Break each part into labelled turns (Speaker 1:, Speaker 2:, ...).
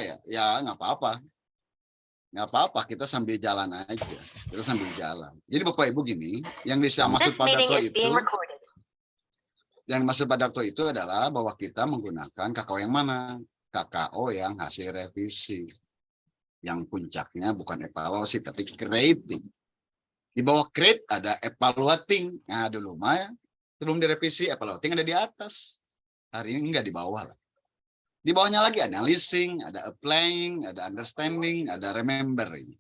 Speaker 1: ya nggak apa-apa. Nggak apa-apa, kita sambil jalan aja. Kita sambil jalan. Jadi Bapak Ibu gini, yang maksud Padarto itu adalah bahwa kita menggunakan KKO yang mana? KKO yang hasil revisi. Yang puncaknya bukan evaluasi, tapi creating. Di bawah create ada evaluating. Nah dulu mah sebelum direvisi, evaluating ada di atas. Hari ini enggak di bawah lah. Di bawahnya lagi analyzing, ada applying, ada understanding, ada remembering.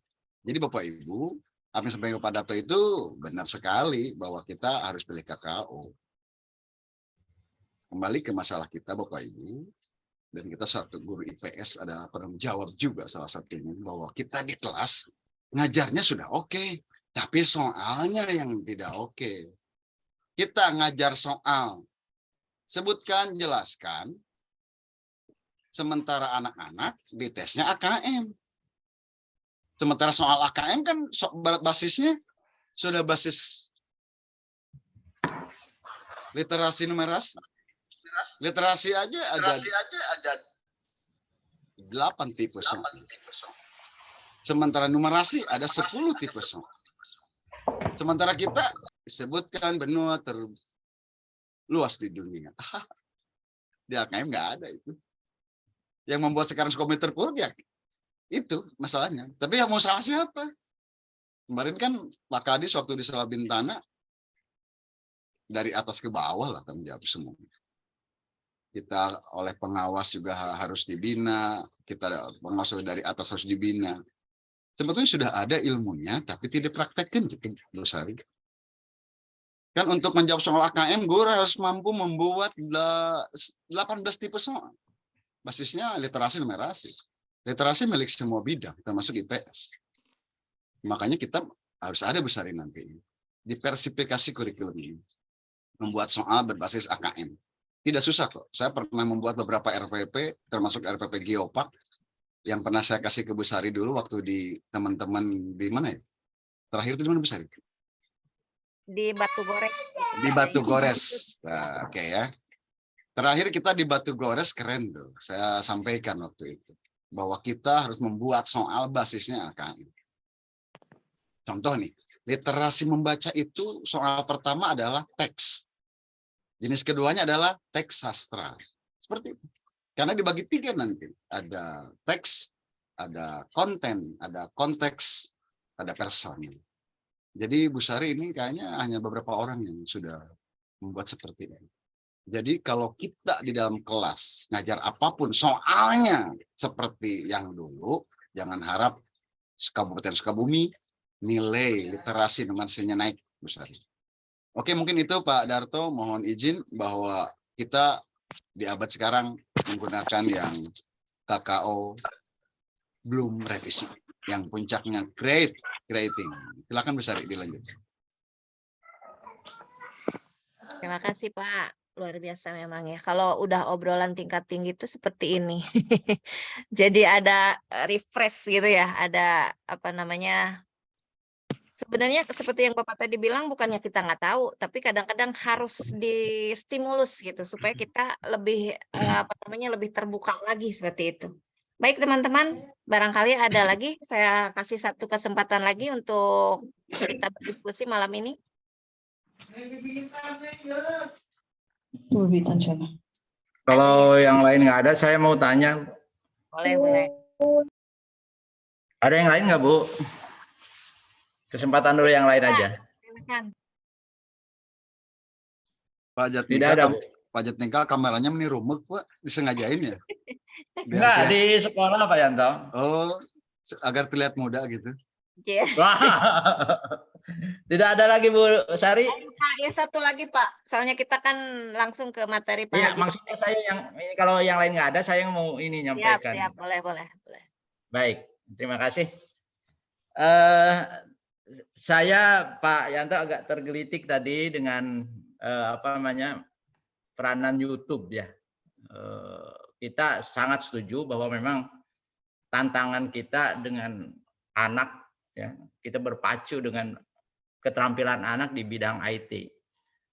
Speaker 1: Jadi Bapak Ibu, apa yang sampai kepada Dato itu benar sekali bahwa kita harus pilih KKO. Kembali ke masalah kita Bapak Ibu, dan kita satu guru IPS adalah penanggung jawab juga salah satunya bahwa kita di kelas ngajarnya sudah oke, tapi soalnya yang tidak oke. Kita ngajar soal, sebutkan, jelaskan, sementara anak-anak di tesnya AKM. Sementara soal AKM kan basisnya sudah basis literasi numerasi. Literasi aja ada 8 tipe soal. Sementara numerasi ada 10 tipe soal. Sementara kita disebutkan benua terluas di dunia. Di AKM nggak ada itu. Yang membuat sekarang Skomi terpuruk ya itu masalahnya. Tapi yang mau salah siapa? Kemarin kan Pak Kadis waktu di Salabintana dari atas ke bawah lah tanggung jawab semua. Kita oleh pengawas juga harus dibina, kita pengawas dari atas harus dibina. Sebetulnya sudah ada ilmunya, tapi tidak praktekkan gitu, Bu Sari. Kan untuk menjawab soal AKM, guru harus mampu membuat 18 tipe soal. Basisnya literasi numerasi. Literasi milik semua bidang, termasuk IPS. Makanya kita harus ada besari nanti. Diversifikasi kurikulum ini. Membuat soal berbasis AKM. Tidak susah kok. Saya pernah membuat beberapa RPP, termasuk RPP Geopark, yang pernah saya kasih ke Bu Sari dulu waktu di teman-teman di mana ya? Terakhir itu di mana Bu Sari?
Speaker 2: Di Batu Gores.
Speaker 1: Di Batu Gores. Nah, oke ya. Terakhir kita di Batu Gores keren tuh. Saya sampaikan waktu itu bahwa kita harus membuat soal basisnya AKM. Contoh nih, literasi membaca itu soal pertama adalah teks. Jenis keduanya adalah teks sastra. Seperti itu. Karena dibagi 3 nanti. Ada teks, ada konten, ada konteks, ada personil. Jadi Bu Sari ini kayaknya hanya beberapa orang yang sudah membuat seperti ini. Jadi kalau kita di dalam kelas ngajar apapun soalnya seperti yang dulu, jangan harap Kabupaten Sukabumi nilai literasi numerasinya naik besar. Oke, mungkin itu Pak Darto, mohon izin bahwa kita di abad sekarang menggunakan yang KKO belum revisi, yang puncaknya creating. Silakan besar dilanjutkan.
Speaker 2: Terima kasih Pak. Luar biasa memang ya. Kalau udah obrolan tingkat tinggi itu seperti ini. Jadi ada refresh gitu ya. Ada apa namanya? Sebenarnya seperti yang Bapak tadi bilang bukannya kita nggak tahu, tapi kadang-kadang harus distimulus gitu supaya kita lebih apa namanya lebih terbuka lagi seperti itu. Baik teman-teman, barangkali ada lagi saya kasih satu kesempatan lagi untuk kita berdiskusi malam ini.
Speaker 3: Kalau yang lain nggak ada, saya mau tanya.
Speaker 2: Boleh.
Speaker 3: Ada yang lain nggak, Bu? Kesempatan dulu yang lain aja.
Speaker 2: Silakan.
Speaker 1: Pak Jatnika, Pak Jatnika kameranya ini rumit, Pak. Disengajain ya?
Speaker 3: Enggak, di sekolah Pak Yanto.
Speaker 1: Oh, agar terlihat muda gitu.
Speaker 2: Yeah.
Speaker 3: Tidak ada lagi Bu Sari?
Speaker 2: Pak, ya satu lagi Pak. Soalnya kita kan langsung ke materi Pak.
Speaker 3: Iya, maksudnya saya yang ini kalau yang lain nggak ada, saya yang mau ini nyampaikan.
Speaker 2: Siap, boleh.
Speaker 3: Baik, terima kasih. Saya Pak Yanto agak tergelitik tadi dengan apa namanya peranan YouTube ya. Kita sangat setuju bahwa memang tantangan kita dengan anak ya, kita berpacu dengan keterampilan anak di bidang IT.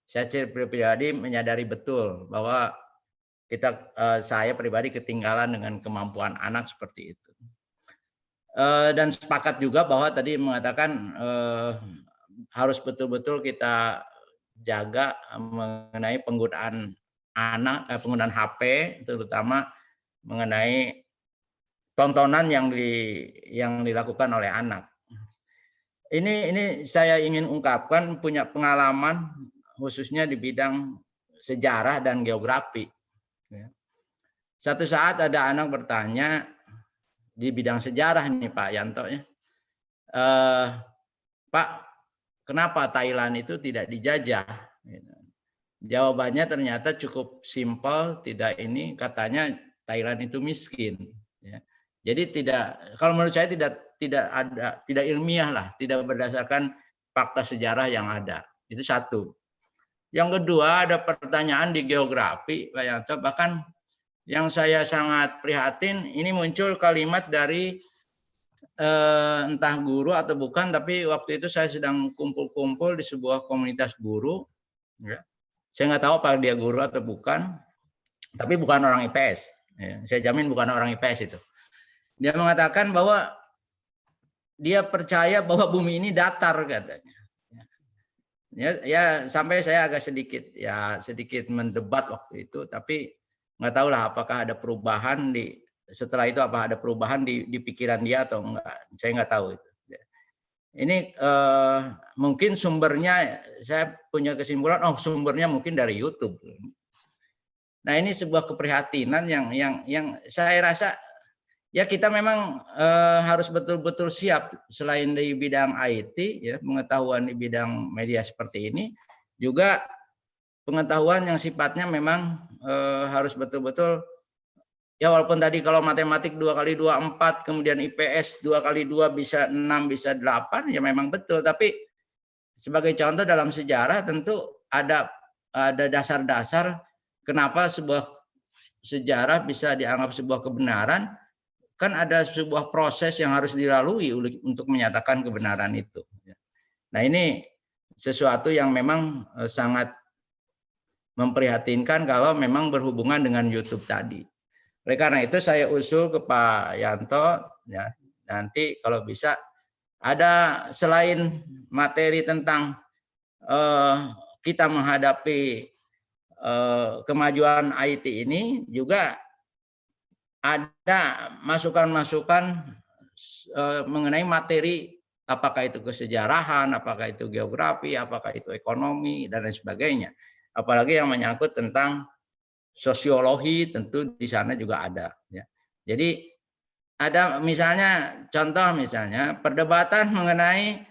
Speaker 3: Saya pribadi menyadari betul bahwa saya pribadi ketinggalan dengan kemampuan anak seperti itu. Dan sepakat juga bahwa tadi mengatakan harus betul-betul kita jaga mengenai penggunaan penggunaan HP, terutama mengenai tontonan yang dilakukan oleh anak. Ini saya ingin ungkapkan punya pengalaman khususnya di bidang sejarah dan geografi. Satu saat ada anak bertanya di bidang sejarah nih Pak Yanto ya, Pak, kenapa Thailand itu tidak dijajah? Jawabannya ternyata cukup simpel, tidak ini katanya Thailand itu miskin. Ya. Jadi kalau menurut saya tidak ilmiah lah, tidak berdasarkan fakta sejarah yang ada. Itu satu. Yang kedua ada pertanyaan di geografi Pak Yanto, bahkan yang saya sangat prihatin ini muncul kalimat dari entah guru atau bukan, tapi waktu itu saya sedang kumpul-kumpul di sebuah komunitas guru. Ya. Saya nggak tahu apakah dia guru atau bukan, tapi bukan orang IPS. Ya, saya jamin bukan orang IPS itu. Dia mengatakan bahwa dia percaya bahwa bumi ini datar katanya. Ya sampai saya agak sedikit mendebat waktu itu, tapi nggak tahu lah apakah ada perubahan setelah itu ada perubahan di pikiran dia atau enggak. Saya nggak tahu itu. Ini mungkin sumbernya saya punya kesimpulan, sumbernya mungkin dari YouTube. Nah ini sebuah keprihatinan yang saya rasa ya kita memang harus betul-betul siap selain di bidang IT ya, pengetahuan di bidang media seperti ini, juga pengetahuan yang sifatnya memang harus betul-betul ya, walaupun tadi kalau matematik 2 kali 2 4, kemudian IPS 2 kali 2 bisa 6 bisa 8 ya memang betul, tapi sebagai contoh dalam sejarah tentu ada dasar-dasar kenapa sebuah sejarah bisa dianggap sebuah kebenaran. Kan ada sebuah proses yang harus dilalui untuk menyatakan kebenaran itu. Nah ini sesuatu yang memang sangat memprihatinkan kalau memang berhubungan dengan YouTube tadi. Oleh karena itu saya usul ke Pak Yanto, ya, nanti kalau bisa ada selain materi tentang kita menghadapi kemajuan IT ini, juga ada masukan-masukan mengenai materi, apakah itu kesejarahan, apakah itu geografi, apakah itu ekonomi, dan lain sebagainya. Apalagi yang menyangkut tentang sosiologi, tentu di sana juga ada. Ya. Jadi ada misalnya, contoh misalnya perdebatan mengenai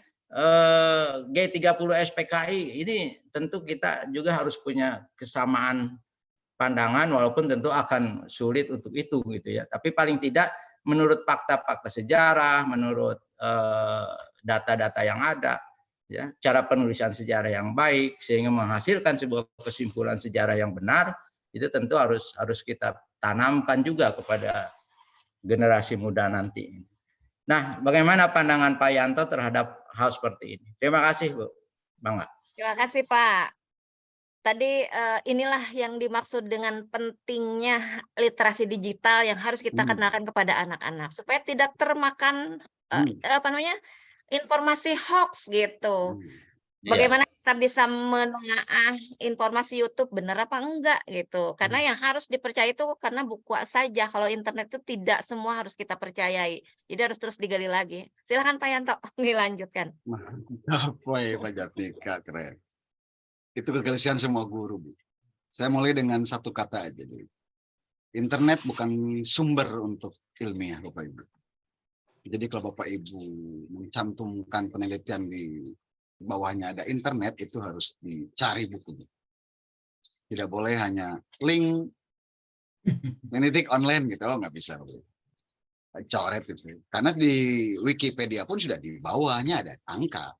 Speaker 3: G30 SPKI, ini tentu kita juga harus punya kesamaan pandangan, walaupun tentu akan sulit untuk itu gitu ya. Tapi paling tidak menurut fakta-fakta sejarah, menurut data-data yang ada, ya, cara penulisan sejarah yang baik sehingga menghasilkan sebuah kesimpulan sejarah yang benar, itu tentu harus kita tanamkan juga kepada generasi muda nanti. Nah, bagaimana pandangan Pak Yanto terhadap hal seperti ini? Terima kasih, Bu. Bangga.
Speaker 2: Terima kasih, Pak. Tadi inilah yang dimaksud dengan pentingnya literasi digital yang harus kita kenalkan kepada anak-anak supaya tidak termakan informasi hoax gitu. Bagaimana kita bisa menelaah informasi YouTube benar apa enggak gitu. Karena yang harus dipercaya itu karena buku saja. Kalau internet itu tidak semua harus kita percayai. Jadi harus terus digali lagi. Silakan Pak Yanto dilanjutkan.
Speaker 1: Mantap, Pak Jatika, keren. Itu kegelisahan semua guru, Bu. Saya mulai dengan satu kata aja. Internet bukan sumber untuk ilmiah, Bapak Ibu. Jadi kalau Bapak Ibu mencantumkan penelitian di bawahnya ada internet, itu harus dicari bukunya. Tidak boleh hanya link menitik online gitu, nggak bisa. Coret gitu. Karena di Wikipedia pun sudah di bawahnya ada angka.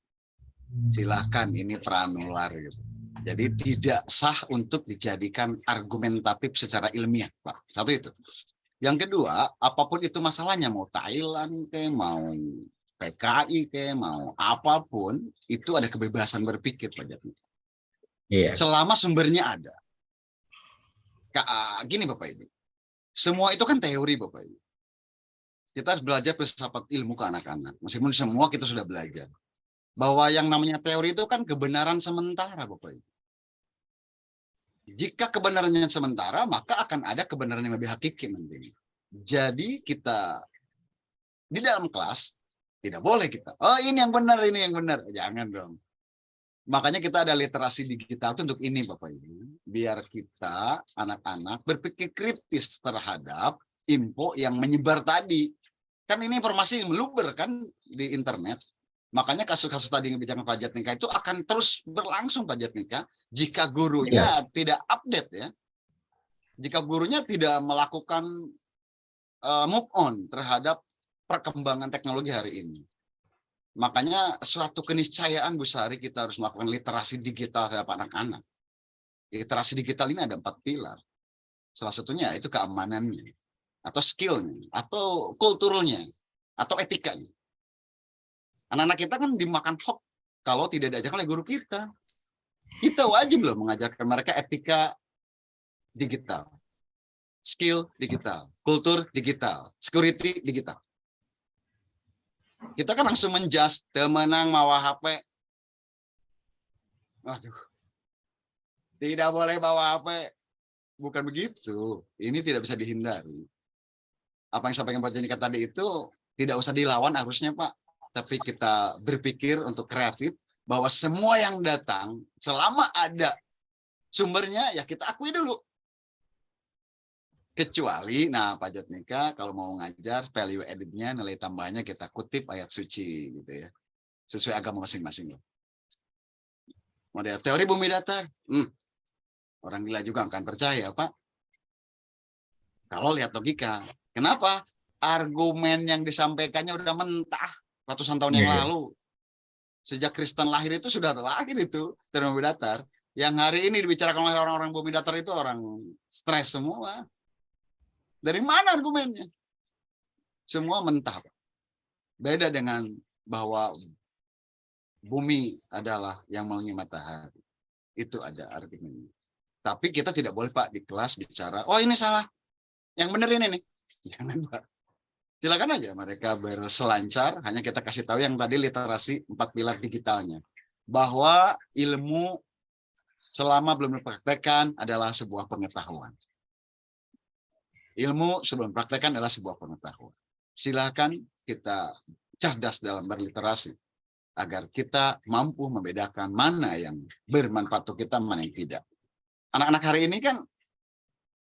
Speaker 1: Silahkan ini pranular gitu. Jadi tidak sah untuk dijadikan argumentatif secara ilmiah, Pak. Satu itu. Yang kedua, apapun itu masalahnya, mau Thailand kayak, mau PKI kayak, mau apapun, itu ada kebebasan berpikir, Pak Jatmiko. Selama sumbernya ada. Gini Bapak Ibu, semua itu kan teori Bapak Ibu. Kita harus belajar filsafat ilmu ke anak-anak. Meskipun semua kita sudah belajar. Bahwa yang namanya teori itu kan kebenaran sementara Bapak Ibu. Jika kebenarannya sementara, maka akan ada kebenaran yang lebih hakiki nanti. Jadi kita di dalam kelas tidak boleh kita, oh ini yang benar, ini yang benar. Jangan dong. Makanya kita ada literasi digital itu untuk ini Bapak Ibu. Biar kita anak-anak berpikir kritis terhadap info yang menyebar tadi. Kan ini informasi yang meluber kan di internet. Makanya kasus-kasus tadi yang bicara Pak Jatnika itu akan terus berlangsung Pak Jatnika jika gurunya tidak update ya. Jika gurunya tidak melakukan move on terhadap perkembangan teknologi hari ini. Makanya suatu keniscayaan Bu Sari kita harus melakukan literasi digital terhadap anak-anak. Literasi digital ini ada 4 pilar. Salah satunya itu keamanannya, atau skillnya, atau kulturalnya, atau etikanya. Anak-anak kita kan dimakan hoax kalau tidak diajarkan oleh guru kita. Kita wajib loh mengajarkan mereka etika digital, skill digital, kultur digital, security digital. Kita kan langsung menjudge, temenang bawa HP. Waduh, tidak boleh bawa HP. Bukan begitu. Ini tidak bisa dihindari. Apa yang sampaikan Pak Jatnika tadi itu tidak usah dilawan harusnya Pak. Tapi kita berpikir untuk kreatif bahwa semua yang datang selama ada sumbernya ya kita akui dulu. Kecuali, nah Pak Jatnika kalau mau ngajar value added-nya, nilai tambahnya kita kutip ayat suci gitu ya. Sesuai agama masing-masing. Model teori bumi datar. Orang gila juga akan percaya Pak. Kalau lihat logika. Kenapa? Argumen yang disampaikannya udah mentah ratusan tahun yang lalu. Sejak Kristen lahir itu sudah lahir itu teori bumi datar. Yang hari ini dibicarakan oleh orang-orang bumi datar itu orang stres semua. Dari mana argumennya? Semua mentah. Beda dengan bahwa bumi adalah yang mengelilingi matahari. Itu ada argumennya. Tapi kita tidak boleh Pak di kelas bicara, oh ini salah. Yang benar ini nih. Jangan Pak. Silakan aja mereka berselancar, hanya kita kasih tahu yang tadi literasi 4 pilar digitalnya. Bahwa ilmu selama belum dipraktekkan adalah sebuah pengetahuan. Ilmu sebelum praktekkan adalah sebuah pengetahuan. Silakan kita cerdas dalam berliterasi agar kita mampu membedakan mana yang bermanfaat untuk kita, mana yang tidak. Anak-anak hari ini kan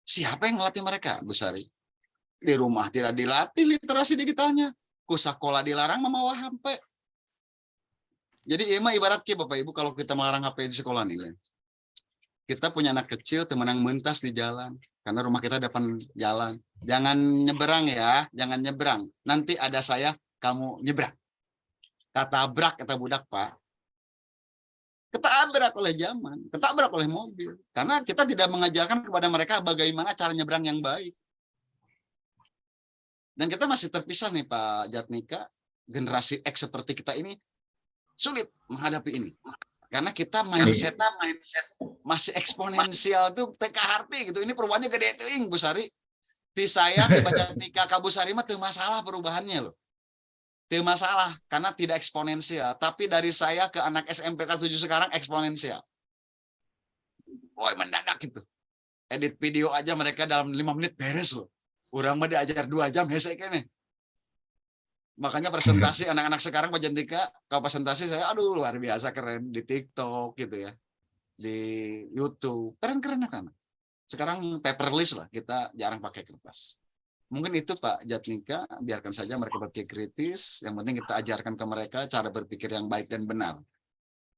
Speaker 1: siapa yang melatih mereka, Bu Sari? Di rumah tidak dilatih literasi digitalnya. Ku sekolah dilarang membawa HP. Jadi emang ibarat Bapak Ibu kalau kita melarang HP di sekolah nih. Kita punya anak kecil temenang mentas di jalan. Karena rumah kita depan jalan. Jangan nyeberang ya, jangan nyeberang. Nanti ada saya, kamu nyeberang. Ketabrak, kata budak Pak. Ketabrak oleh zaman, ketabrak oleh mobil. Karena kita tidak mengajarkan kepada mereka bagaimana cara nyeberang yang baik. Dan kita masih terpisah nih Pak Jatnika, generasi X seperti kita ini sulit menghadapi ini. Karena kita mindset masih eksponensial tuh TKHT gitu. Ini perubahannya gede tuh Bu Sari. Di saya di Pak Jatnika Kak Bu Sari mah tuh masalah perubahannya loh. Tuh masalah karena tidak eksponensial, tapi dari saya ke anak SMP kelas 7 sekarang eksponensial. Woi mendadak gitu. Edit video aja mereka dalam 5 menit beres loh. Orang mah diajar 2 jam hese kene. Makanya presentasi anak-anak sekarang Pak Jatnika, kalau presentasi saya aduh luar biasa keren di TikTok gitu ya. Di YouTube. Keren-keren kan. Sekarang paperless lah, kita jarang pakai kertas. Mungkin itu Pak Jatnika, biarkan saja mereka berpikir kritis, yang penting kita ajarkan ke mereka cara berpikir yang baik dan benar.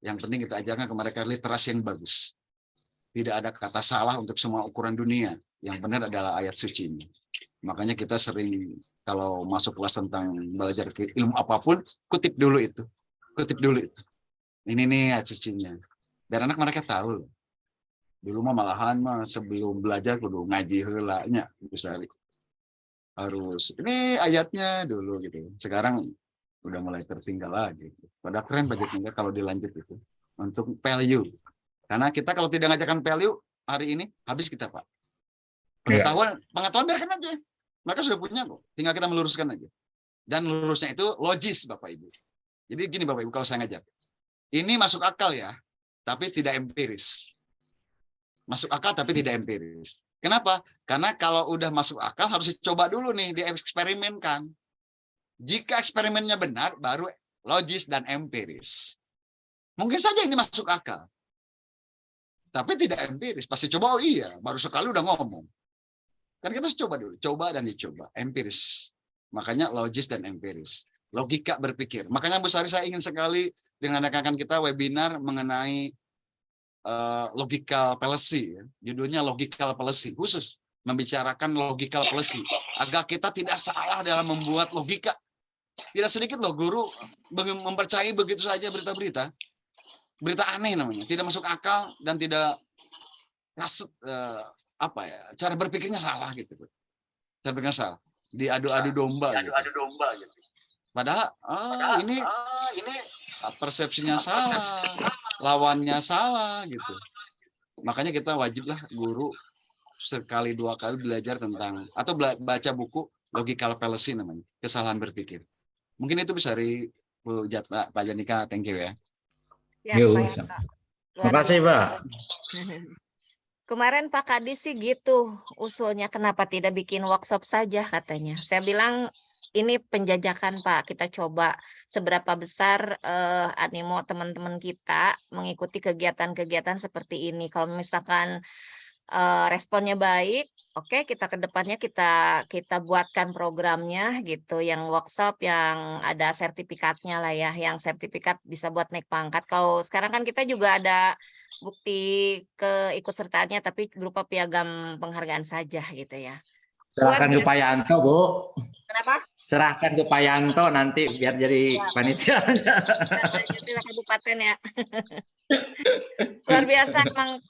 Speaker 1: Yang penting kita ajarkan ke mereka literasi yang bagus. Tidak ada kata salah untuk semua ukuran dunia. Yang benar adalah ayat suci ini. Makanya kita sering kalau masuk kelas tentang belajar ilmu apapun, kutip dulu itu. Kutip dulu itu. Ini nih ayat sucinya. Dan anak mereka tahu. Dulu mah malahan mah sebelum belajar kudu ngaji heula nya Bu Sari. Harus ini ayatnya dulu gitu. Sekarang udah mulai tertinggal lagi. Pada keren Pak Jatnika kalau dilanjut itu. Untuk value. Karena kita kalau tidak ngajarkan value hari ini habis kita Pak. Pengetahuan biarkan aja. Mereka sudah punya kok. Tinggal kita meluruskan aja. Dan lurusnya itu logis, Bapak Ibu. Jadi gini Bapak Ibu, kalau saya ngajak. Ini masuk akal ya, tapi tidak empiris. Masuk akal tapi tidak empiris. Kenapa? Karena kalau udah masuk akal harus dicoba dulu nih, dieksperimenkan. Jika eksperimennya benar, baru logis dan empiris. Mungkin saja ini masuk akal. Tapi tidak empiris. Pasti coba, oh iya, baru sekali udah ngomong. Kan kita harus coba dulu, coba dan dicoba, empiris. Makanya logis dan empiris. Logika berpikir. Makanya Bu Sari, saya ingin sekali dengan rekan-rekan kita webinar mengenai logical fallacy. Judulnya logical fallacy. Khusus membicarakan logical fallacy. Agar kita tidak salah dalam membuat logika. Tidak sedikit loh guru mempercayai begitu saja berita-berita. Berita aneh namanya. Tidak masuk akal dan tidak kasut, cara berpikirnya salah gitu. Cara berpikirnya salah. Diadu-adu domba. Gitu. Padahal ini persepsinya salah, lawannya salah gitu. Makanya kita wajiblah guru sekali dua kali belajar tentang atau baca buku logical fallacy namanya, kesalahan berpikir. Mungkin itu bisa dari Pak Janika, thank you ya.
Speaker 2: Ya,
Speaker 3: Terima kasih, Pak.
Speaker 2: Kemarin Pak Kadis sih gitu usulnya, kenapa tidak bikin workshop saja katanya. Saya bilang ini penjajakan Pak, kita coba seberapa besar animo teman-teman kita mengikuti kegiatan-kegiatan seperti ini. Kalau misalkan responnya baik, oke, kita ke depannya kita buatkan programnya gitu, yang workshop yang ada sertifikatnya lah ya, yang sertifikat bisa buat naik pangkat. Kalau sekarang kan kita juga ada bukti keikutsertaannya tapi berupa piagam penghargaan saja gitu ya.
Speaker 3: Serahkan ke Pak Yanto, Bu.
Speaker 2: Kenapa?
Speaker 3: Serahkan ke Pak Yanto nanti biar jadi panitia.
Speaker 2: Kabupaten ya. Luar biasa emang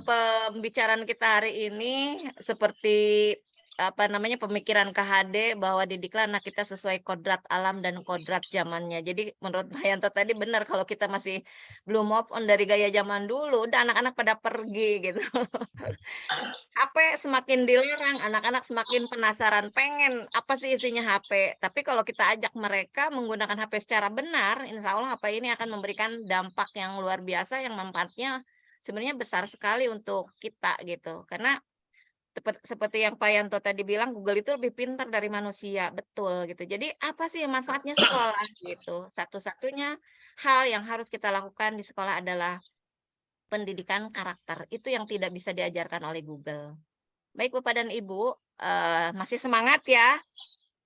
Speaker 2: pembicaraan kita hari ini seperti pemikiran KHD bahwa didiklah anak kita sesuai kodrat alam dan kodrat zamannya. Jadi menurut Pak Yanto tadi benar, kalau kita masih belum move on dari gaya zaman dulu, udah anak-anak pada pergi gitu. HP semakin dilarang, anak-anak semakin penasaran, pengen apa sih isinya HP. Tapi kalau kita ajak mereka menggunakan HP secara benar, insya Allah HP ini akan memberikan dampak yang luar biasa, yang manfaatnya sebenarnya besar sekali untuk kita gitu. Karena seperti yang Pak Yanto tadi bilang, Google itu lebih pintar dari manusia, betul gitu. Jadi apa sih manfaatnya sekolah gitu? Satu-satunya hal yang harus kita lakukan di sekolah adalah pendidikan karakter. Itu yang tidak bisa diajarkan oleh Google. Baik Bapak dan Ibu, masih semangat ya.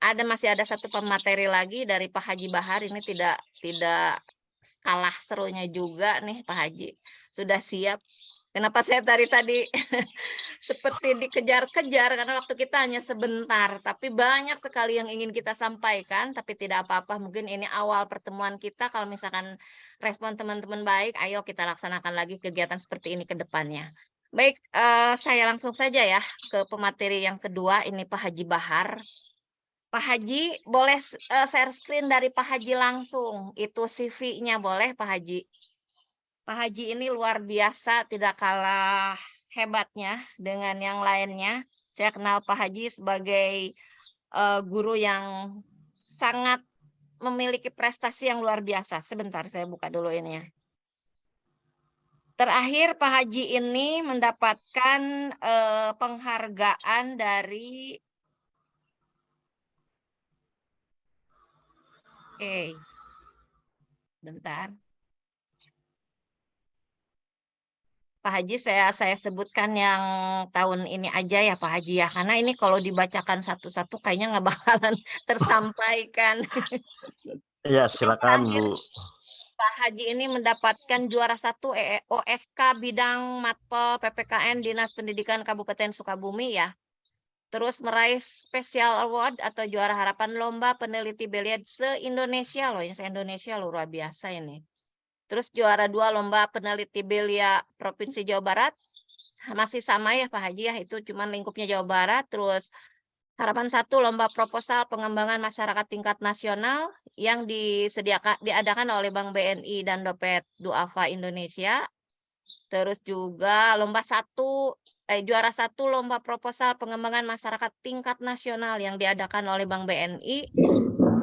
Speaker 2: Masih ada satu pemateri lagi dari Pak Haji Bahar. Ini tidak kalah serunya juga nih Pak Haji. Sudah siap. Kenapa saya tadi seperti dikejar-kejar, karena waktu kita hanya sebentar, tapi banyak sekali yang ingin kita sampaikan, tapi tidak apa-apa, mungkin ini awal pertemuan kita. Kalau misalkan respon teman-teman baik, ayo kita laksanakan lagi kegiatan seperti ini ke depannya. Baik, saya langsung saja ya ke pemateri yang kedua, ini Pak Haji Bahar. Pak Haji, boleh share screen dari Pak Haji langsung, itu CV-nya boleh Pak Haji. Pak Haji ini luar biasa, tidak kalah hebatnya dengan yang lainnya. Saya kenal Pak Haji sebagai guru yang sangat memiliki prestasi yang luar biasa. Sebentar, saya buka dulu ini ya. Terakhir Pak Haji ini mendapatkan penghargaan dari bentar. Pak Haji, saya sebutkan yang tahun ini aja ya Pak Haji ya, karena ini kalau dibacakan satu-satu kayaknya nggak bakalan tersampaikan.
Speaker 4: Ya, silakan Bu.
Speaker 2: Pak Haji ini mendapatkan juara 1 OSK bidang Matpel PPKN Dinas Pendidikan Kabupaten Sukabumi ya. Terus meraih Special Award atau juara harapan lomba peneliti Beliad se-Indonesia loh, yang se-Indonesia luar biasa ini. Terus juara 2 lomba peneliti Belia Provinsi Jawa Barat, masih sama ya Pak Haji ya, itu cuman lingkupnya Jawa Barat. Terus harapan 1 lomba proposal pengembangan masyarakat tingkat nasional yang diadakan oleh Bank BNI dan Dompet Duafa Indonesia. Terus juga lomba 1 juara 1 lomba proposal pengembangan masyarakat tingkat nasional yang diadakan oleh Bank BNI,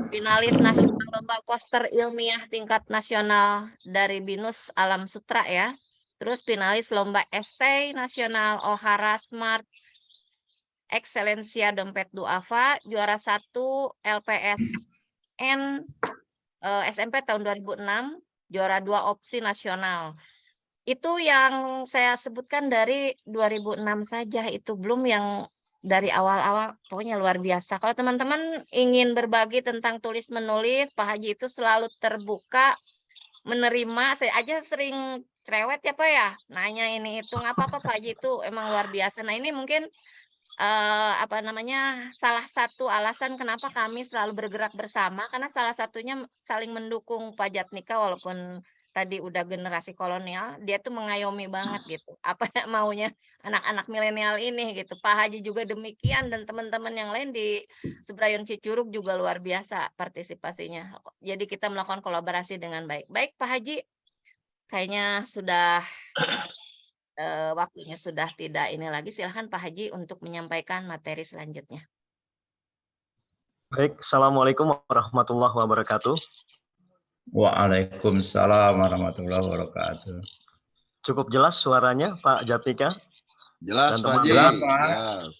Speaker 2: finalis nasional lomba poster ilmiah tingkat nasional dari BINUS Alam Sutra ya. Terus finalis lomba esai nasional Ohara Smart Excellencia Dompet Duafa, juara 1 LPSN SMP tahun 2006, juara 2 opsi nasional. Itu yang saya sebutkan dari 2006 saja, itu belum yang dari awal-awal, pokoknya luar biasa. Kalau teman-teman ingin berbagi tentang tulis-menulis, Pak Haji itu selalu terbuka, menerima. Saya aja sering cerewet ya Pak ya, nanya ini itu, nggak apa-apa Pak Haji itu emang luar biasa. Nah ini mungkin apa namanya, salah satu alasan kenapa kami selalu bergerak bersama, karena salah satunya saling mendukung Pak Jatnika walaupun tadi udah generasi kolonial, dia tuh mengayomi banget gitu, apa maunya anak-anak milenial ini gitu. Pak Haji juga demikian dan teman-teman yang lain di Sebrayon Cicurug juga luar biasa partisipasinya. Jadi kita melakukan kolaborasi dengan baik. Baik Pak Haji, kayaknya sudah waktunya sudah tidak ini lagi, silahkan Pak Haji untuk menyampaikan materi selanjutnya.
Speaker 4: Baik, Assalamualaikum warahmatullahi wabarakatuh.
Speaker 3: Waalaikumsalam warahmatullahi wabarakatuh.
Speaker 4: Cukup jelas suaranya Pak Jatnika?
Speaker 1: Jelas
Speaker 4: Dan
Speaker 1: Pak Haji.
Speaker 3: teman-teman, Pak.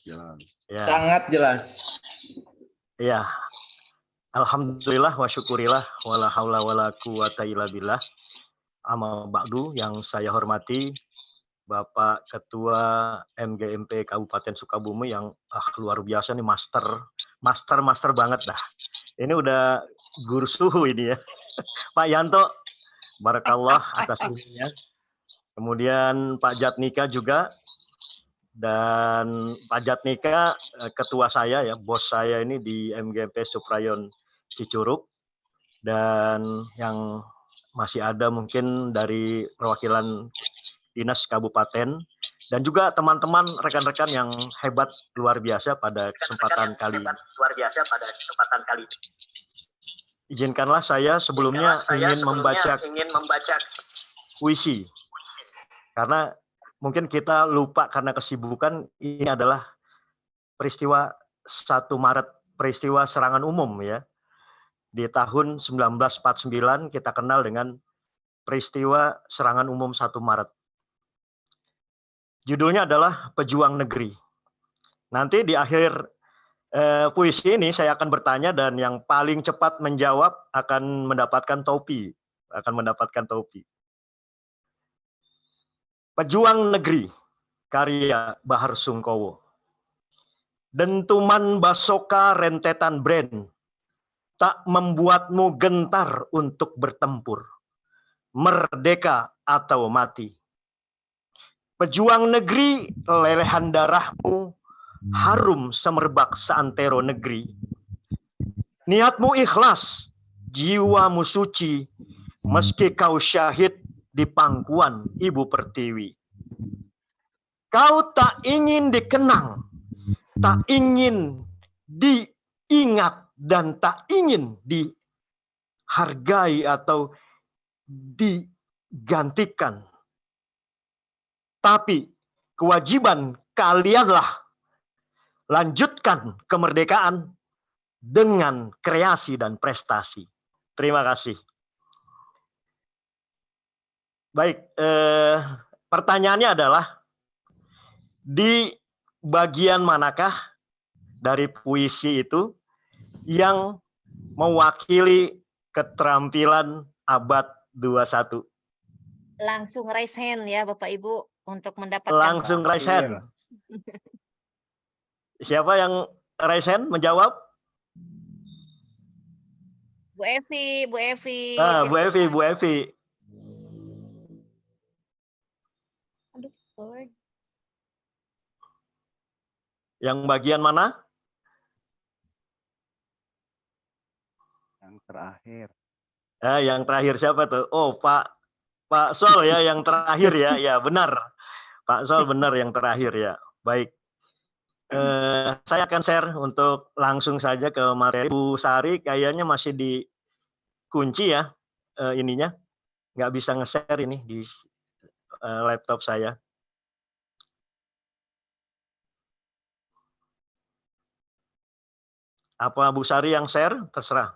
Speaker 1: Jelas.
Speaker 4: Ya,
Speaker 3: Sangat jelas.
Speaker 4: ya. Alhamdulillah wa syukurillah wala haula wala quwata illa billah. Amma ba'du, yang saya hormati Bapak Ketua MGMP Kabupaten Sukabumi yang luar biasa nih, master banget dah. Ini udah guru suhu ini ya. Pak Yanto, barakallah atas ilmunya. Kemudian Pak Jatnika juga, dan Pak Jatnika ketua saya ya, bos saya ini di MGMP Suprayon Cicurug, dan yang masih ada mungkin dari perwakilan dinas kabupaten, dan juga teman-teman rekan-rekan yang hebat luar biasa pada kesempatan kali ini. Izinkanlah saya sebelumnya ingin membaca puisi, karena mungkin kita lupa karena kesibukan. Ini adalah peristiwa 1 Maret, peristiwa serangan umum ya. Di tahun 1949 kita kenal dengan peristiwa serangan umum 1 Maret. Judulnya adalah Pejuang Negeri. Nanti di akhir puisi ini saya akan bertanya, dan yang paling cepat menjawab akan mendapatkan topi. Pejuang Negeri, karya Bahar Sungkowo. Dentuman basoka rentetan brand, tak membuatmu gentar untuk bertempur. Merdeka atau mati. Pejuang negeri, lelehan darahmu harum semerbak seantero negeri. Niatmu ikhlas, jiwamu suci, meski kau syahid di pangkuan Ibu Pertiwi. Kau tak ingin dikenang, tak ingin diingat, dan tak ingin dihargai atau digantikan. Tapi kewajiban kalianlah lanjutkan kemerdekaan dengan kreasi dan prestasi. Terima kasih. Baik, pertanyaannya adalah, di bagian manakah dari puisi itu yang mewakili keterampilan abad 21?
Speaker 2: Langsung raise hand ya Bapak Ibu untuk mendapatkan
Speaker 4: Langsung raise hand. Siapa yang raise hand menjawab?
Speaker 2: Bu Evi.
Speaker 4: Bu
Speaker 2: silakan.
Speaker 4: Evi.
Speaker 2: Aduh, Lord.
Speaker 4: Yang bagian mana?
Speaker 5: Yang terakhir.
Speaker 4: Yang terakhir siapa tuh? Oh, Pak Sol ya yang terakhir ya. Ya benar. Pak Sol benar yang terakhir ya. Baik. Saya akan share untuk langsung saja ke materi. Bu Sari kayaknya masih dikunci ya ininya. Nggak bisa nge-share ini di laptop saya. Apa Bu Sari yang share? Terserah.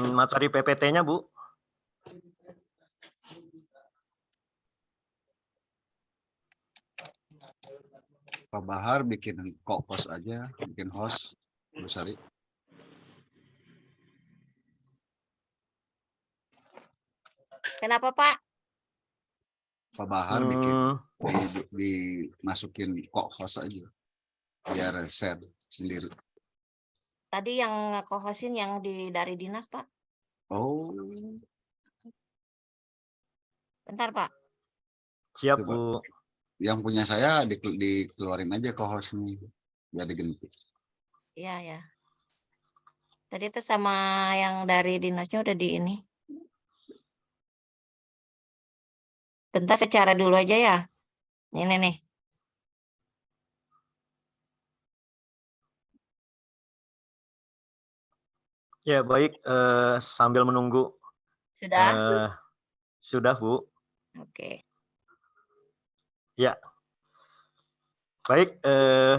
Speaker 4: Materi PPT-nya, Bu.
Speaker 1: Pak Bahar bikin host aja, bikin host, Bu Sari.
Speaker 2: Kenapa Pak?
Speaker 1: Pak Bahar bikin dimasukin host aja, biar share sendiri.
Speaker 2: Tadi yang nge-hostin yang dari dinas Pak.
Speaker 1: Oh,
Speaker 2: Bentar Pak.
Speaker 4: Siap,
Speaker 1: Coba.
Speaker 4: Bu.
Speaker 1: Yang punya saya dikeluarin aja hostnya, biar diganti.
Speaker 2: Iya ya. Tadi itu sama yang dari dinasnya udah di ini. Bentar secara dulu aja ya. Ini nih.
Speaker 4: Ya, baik. Sambil menunggu.
Speaker 2: Sudah?
Speaker 4: Sudah, Bu.
Speaker 2: Oke.
Speaker 4: Ya. Baik,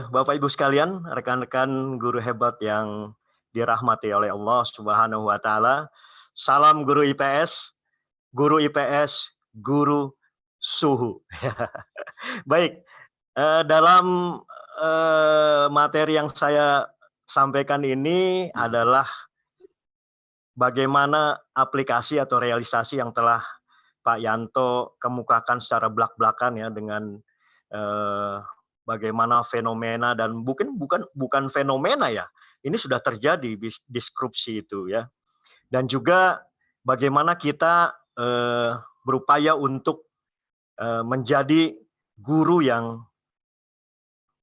Speaker 4: Bapak Ibu sekalian, rekan-rekan guru hebat yang dirahmati oleh Allah Subhanahu wa taala. Salam guru IPS, guru suhu. Baik, dalam materi yang saya sampaikan ini adalah bagaimana aplikasi atau realisasi yang telah Pak Yanto kemukakan secara belak-belakan ya dengan bagaimana fenomena dan bukan fenomena ya. Ini sudah terjadi disrupsi itu ya. Dan juga bagaimana kita berupaya untuk menjadi guru yang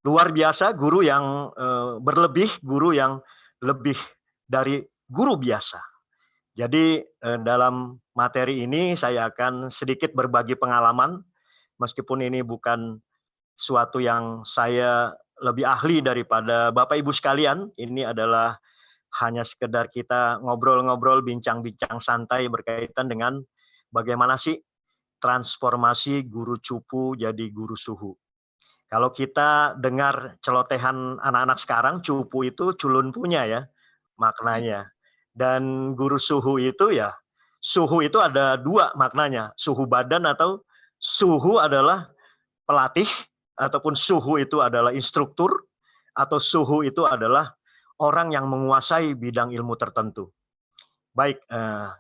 Speaker 4: luar biasa, guru yang berlebih, guru yang lebih dari guru biasa. Jadi dalam materi ini saya akan sedikit berbagi pengalaman, meskipun ini bukan suatu yang saya lebih ahli daripada Bapak Ibu sekalian. Ini adalah hanya sekedar kita ngobrol-ngobrol, bincang-bincang santai berkaitan dengan bagaimana sih transformasi guru cupu jadi guru suhu. Kalau kita dengar celotehan anak-anak sekarang, cupu itu culun punya ya maknanya. Dan guru suhu itu ya, suhu itu ada dua maknanya, suhu badan atau suhu adalah pelatih, ataupun suhu itu adalah instruktur, atau suhu itu adalah orang yang menguasai bidang ilmu tertentu. Baik,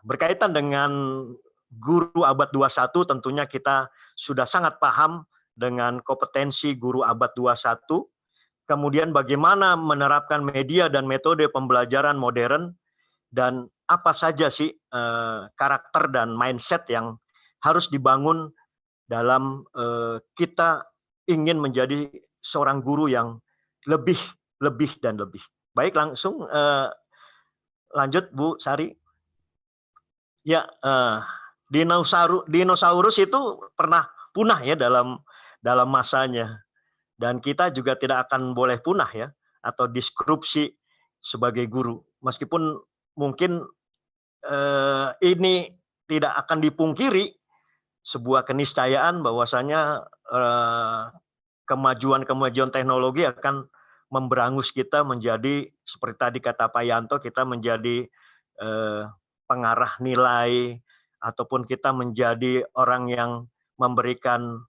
Speaker 4: berkaitan dengan guru abad 21 tentunya kita sudah sangat paham dengan kompetensi guru abad 21, kemudian bagaimana menerapkan media dan metode pembelajaran modern, dan apa saja sih karakter dan mindset yang harus dibangun dalam kita ingin menjadi seorang guru yang lebih dan lebih. Baik, langsung lanjut Bu Sari. Ya, dinosaurus itu pernah punah ya dalam masanya, dan kita juga tidak akan boleh punah ya atau disrupsi sebagai guru, meskipun mungkin ini tidak akan dipungkiri sebuah keniscayaan bahwasanya kemajuan teknologi akan memberangus kita menjadi seperti tadi kata Pak Yanto, kita menjadi pengarah nilai ataupun kita menjadi orang yang memberikan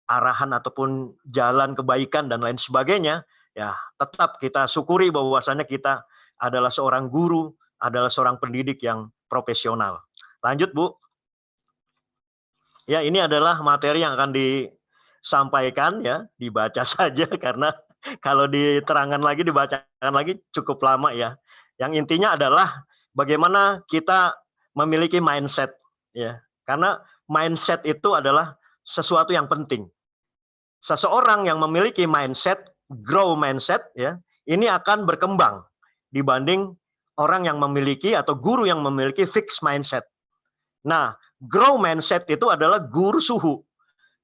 Speaker 4: arahan ataupun jalan kebaikan dan lain sebagainya. Ya, tetap kita syukuri bahwasanya kita adalah seorang guru, adalah seorang pendidik yang profesional. Lanjut, Bu. Ya, ini adalah materi yang akan disampaikan ya, dibaca saja karena kalau diterangkan lagi, dibacakan lagi cukup lama ya. Yang intinya adalah bagaimana kita memiliki mindset ya. Karena mindset itu adalah sesuatu yang penting. Seseorang yang memiliki mindset, grow mindset ya, ini akan berkembang dibanding orang yang memiliki atau guru yang memiliki fixed mindset. Nah, grow mindset itu adalah guru suhu.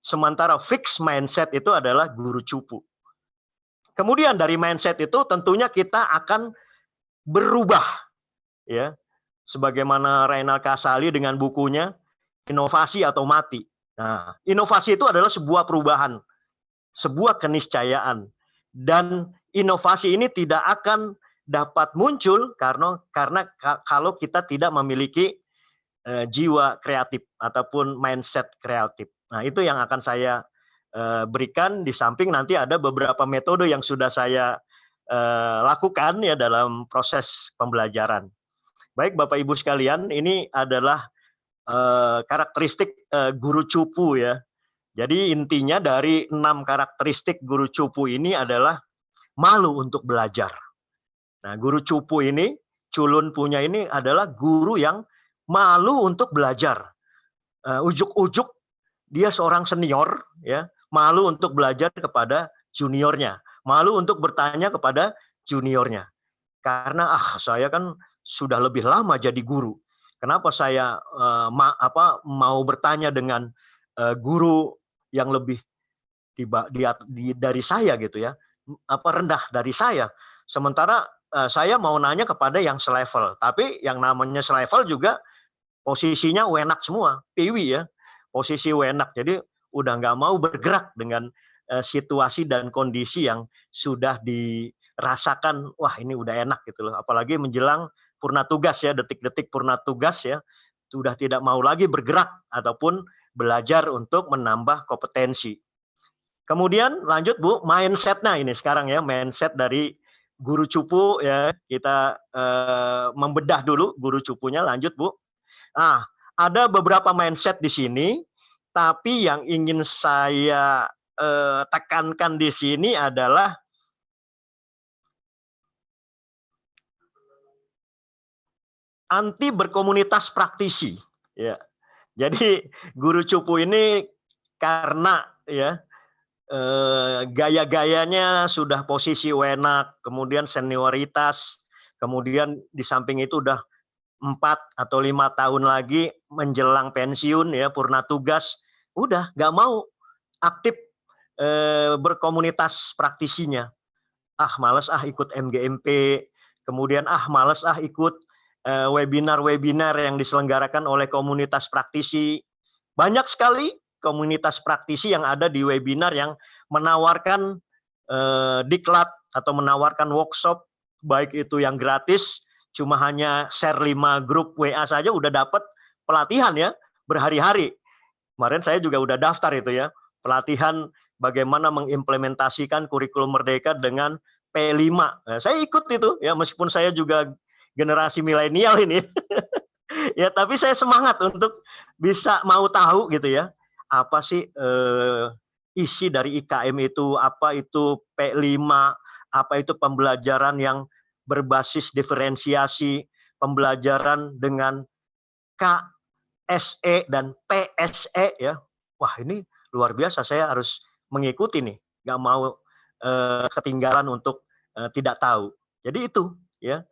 Speaker 4: Sementara fixed mindset itu adalah guru cupu. Kemudian dari mindset itu tentunya kita akan berubah, ya. Sebagaimana Reynald Kasali dengan bukunya Inovasi atau Mati. Nah, inovasi itu adalah sebuah perubahan, sebuah keniscayaan. Dan inovasi ini tidak akan dapat muncul karena kalau kita tidak memiliki jiwa kreatif ataupun mindset kreatif. Nah, itu yang akan saya berikan, di samping nanti ada beberapa metode yang sudah saya lakukan ya dalam proses pembelajaran. Baik Bapak Ibu sekalian, ini adalah karakteristik guru cupu ya. Jadi intinya dari 6 karakteristik guru cupu ini adalah malu untuk belajar. Nah, guru cupu ini, culun punya ini adalah guru yang malu untuk belajar. Ujuk-ujuk dia seorang senior ya, malu untuk belajar kepada juniornya, malu untuk bertanya kepada juniornya. Karena saya kan sudah lebih lama jadi guru. Kenapa saya mau bertanya dengan guru yang lebih dari saya gitu ya, rendah dari saya. Sementara saya mau nanya kepada yang selevel, tapi yang namanya selevel juga posisinya wenak semua, piwi ya, posisi wenak. Jadi udah nggak mau bergerak dengan situasi dan kondisi yang sudah dirasakan. Wah, ini udah enak gitu loh. Apalagi menjelang purna tugas ya, detik-detik purna tugas ya, sudah tidak mau lagi bergerak ataupun belajar untuk menambah kompetensi. Kemudian lanjut Bu, mindset-nya ini sekarang ya, mindset dari guru cupu ya, kita membedah dulu guru cupunya. Lanjut Bu. Nah, ada beberapa mindset di sini, tapi yang ingin saya tekankan di sini adalah anti berkomunitas praktisi. Ya, jadi guru cupu ini karena ya gaya-gayanya sudah posisi wenak, kemudian senioritas, kemudian di samping itu udah 4 atau 5 tahun lagi menjelang pensiun ya, purna tugas, udah nggak mau aktif berkomunitas praktisinya. Males ikut MGMP, kemudian males ikut webinar-webinar yang diselenggarakan oleh komunitas praktisi. Banyak sekali komunitas praktisi yang ada di webinar yang menawarkan diklat atau menawarkan workshop, baik itu yang gratis, cuma hanya share 5 grup WA saja udah dapat pelatihan ya, berhari-hari. Kemarin saya juga udah daftar itu ya, pelatihan bagaimana mengimplementasikan kurikulum Merdeka dengan P5. Nah, saya ikut itu ya, meskipun saya juga generasi milenial ini. Ya, tapi saya semangat untuk bisa mau tahu gitu ya, apa sih isi dari IKM itu, apa itu P5, apa itu pembelajaran yang berbasis diferensiasi, pembelajaran dengan KSE dan PSE ya. Wah, ini luar biasa, saya harus mengikuti nih, nggak mau ketinggalan untuk tidak tahu. Jadi itu ya,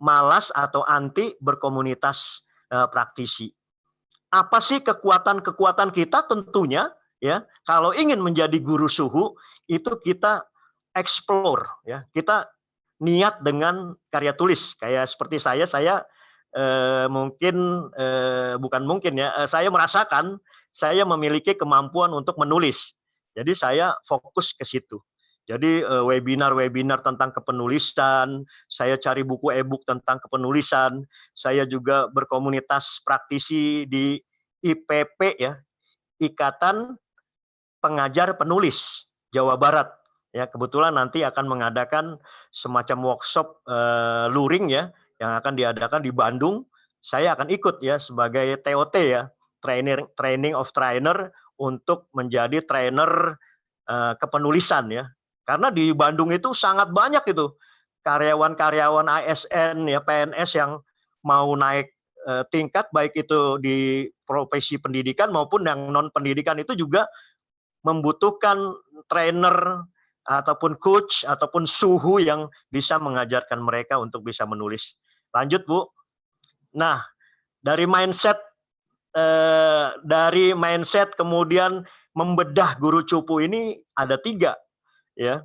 Speaker 4: malas atau anti berkomunitas praktisi. Apa sih kekuatan-kekuatan kita? Tentunya ya, kalau ingin menjadi guru suhu itu kita explore ya, kita niat dengan karya tulis. Kayak seperti saya saya merasakan saya memiliki kemampuan untuk menulis. Jadi saya fokus ke situ. Jadi webinar-webinar tentang kepenulisan, saya cari buku e-book tentang kepenulisan, saya juga berkomunitas praktisi di IPP ya, Ikatan Pengajar Penulis Jawa Barat. Ya, kebetulan nanti akan mengadakan semacam workshop luring ya, yang akan diadakan di Bandung. Saya akan ikut ya sebagai TOT ya, training of trainer untuk menjadi trainer kepenulisan ya. Karena di Bandung itu sangat banyak itu karyawan-karyawan ASN ya, PNS yang mau naik tingkat, baik itu di profesi pendidikan maupun yang non pendidikan, itu juga membutuhkan trainer ataupun coach ataupun suhu yang bisa mengajarkan mereka untuk bisa menulis. Lanjut Bu. Nah, dari mindset kemudian membedah guru cupu ini ada 3 ya.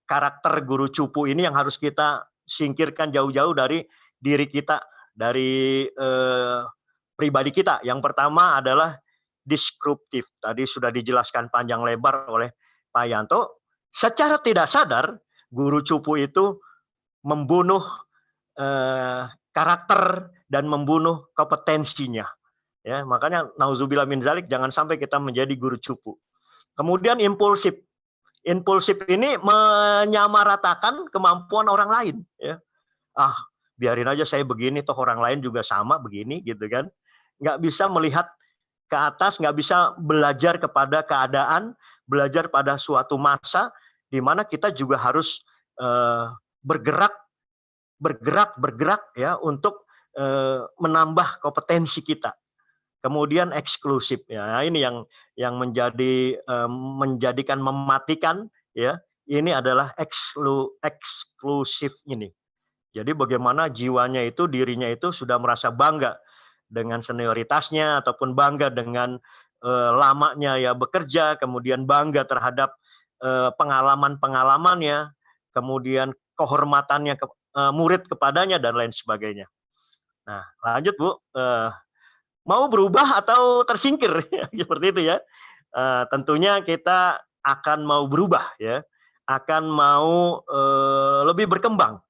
Speaker 4: Karakter guru cupu ini yang harus kita singkirkan jauh-jauh dari diri kita, dari pribadi kita. Yang pertama adalah disruptif. Tadi sudah dijelaskan panjang lebar oleh Pak Yanto. Secara tidak sadar, guru cupu itu membunuh karakter dan membunuh kompetensinya. Ya, makanya nauzubillah min zalik, jangan sampai kita menjadi guru cupu. Kemudian impulsif. Impulsif ini menyamaratakan kemampuan orang lain. Ya. Biarin aja saya begini, toh orang lain juga sama begini, gitu kan. Nggak bisa melihat ke atas, nggak bisa belajar kepada keadaan, belajar pada suatu masa, di mana kita juga harus bergerak ya untuk menambah kompetensi kita. Kemudian eksklusif ya, ini yang menjadikan mematikan ya, ini adalah eksklusif ini. Jadi bagaimana jiwanya itu, dirinya itu sudah merasa bangga dengan senioritasnya ataupun bangga dengan lamanya ya bekerja, kemudian bangga terhadap pengalaman-pengalamannya, kemudian kehormatannya murid kepadanya dan lain sebagainya. Nah, lanjut Bu. Mau berubah atau tersingkir seperti itu ya. Tentunya kita akan mau berubah ya, akan mau lebih berkembang,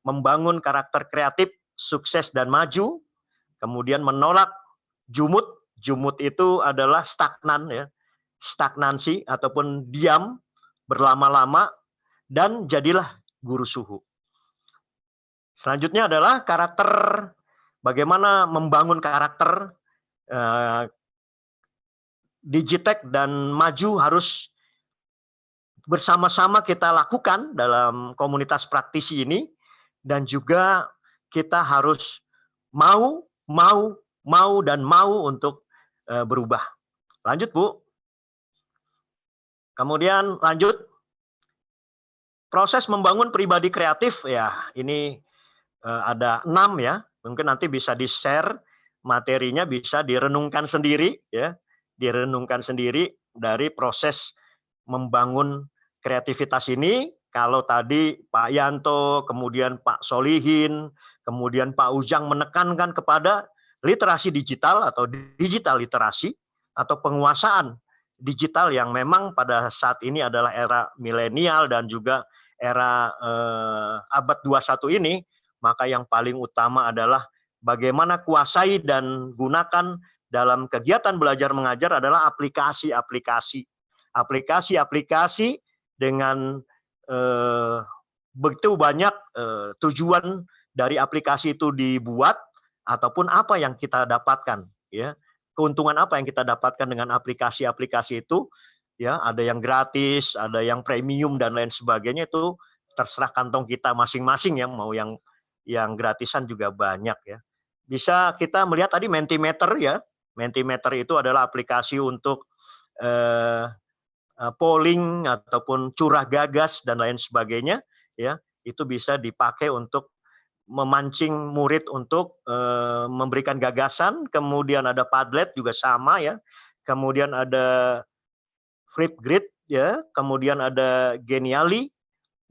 Speaker 4: membangun karakter kreatif, sukses dan maju, kemudian menolak jumud. Jumud itu adalah stagnan ya, stagnansi ataupun diam berlama-lama, dan jadilah guru suhu. Selanjutnya adalah karakter. Bagaimana membangun karakter. Digitek dan maju harus bersama-sama kita lakukan dalam komunitas praktisi ini, dan juga kita harus mau untuk berubah. Lanjut Bu. Kemudian lanjut, proses membangun pribadi kreatif ya, ini ada 6 ya. Mungkin nanti bisa di-share materinya, bisa direnungkan sendiri ya, direnungkan sendiri dari proses membangun kreativitas ini. Kalau tadi Pak Yanto, kemudian Pak Solihin, kemudian Pak Ujang menekankan kepada literasi digital atau digital literasi atau penguasaan digital yang memang pada saat ini adalah era milenial dan juga era abad 21 ini, maka yang paling utama adalah bagaimana kuasai dan gunakan dalam kegiatan belajar mengajar adalah aplikasi-aplikasi. Aplikasi-aplikasi dengan begitu banyak tujuan dari aplikasi itu dibuat, ataupun apa yang kita dapatkan ya. Keuntungan apa yang kita dapatkan dengan aplikasi-aplikasi itu ya, ada yang gratis, ada yang premium dan lain sebagainya, itu terserah kantong kita masing-masing ya, mau yang gratisan juga banyak ya. Bisa kita melihat tadi Mentimeter ya. Mentimeter itu adalah aplikasi untuk polling ataupun curah gagas dan lain sebagainya ya. Itu bisa dipakai untuk memancing murid untuk memberikan gagasan. Kemudian ada Padlet juga sama ya. Kemudian ada Flipgrid ya. Kemudian ada Genially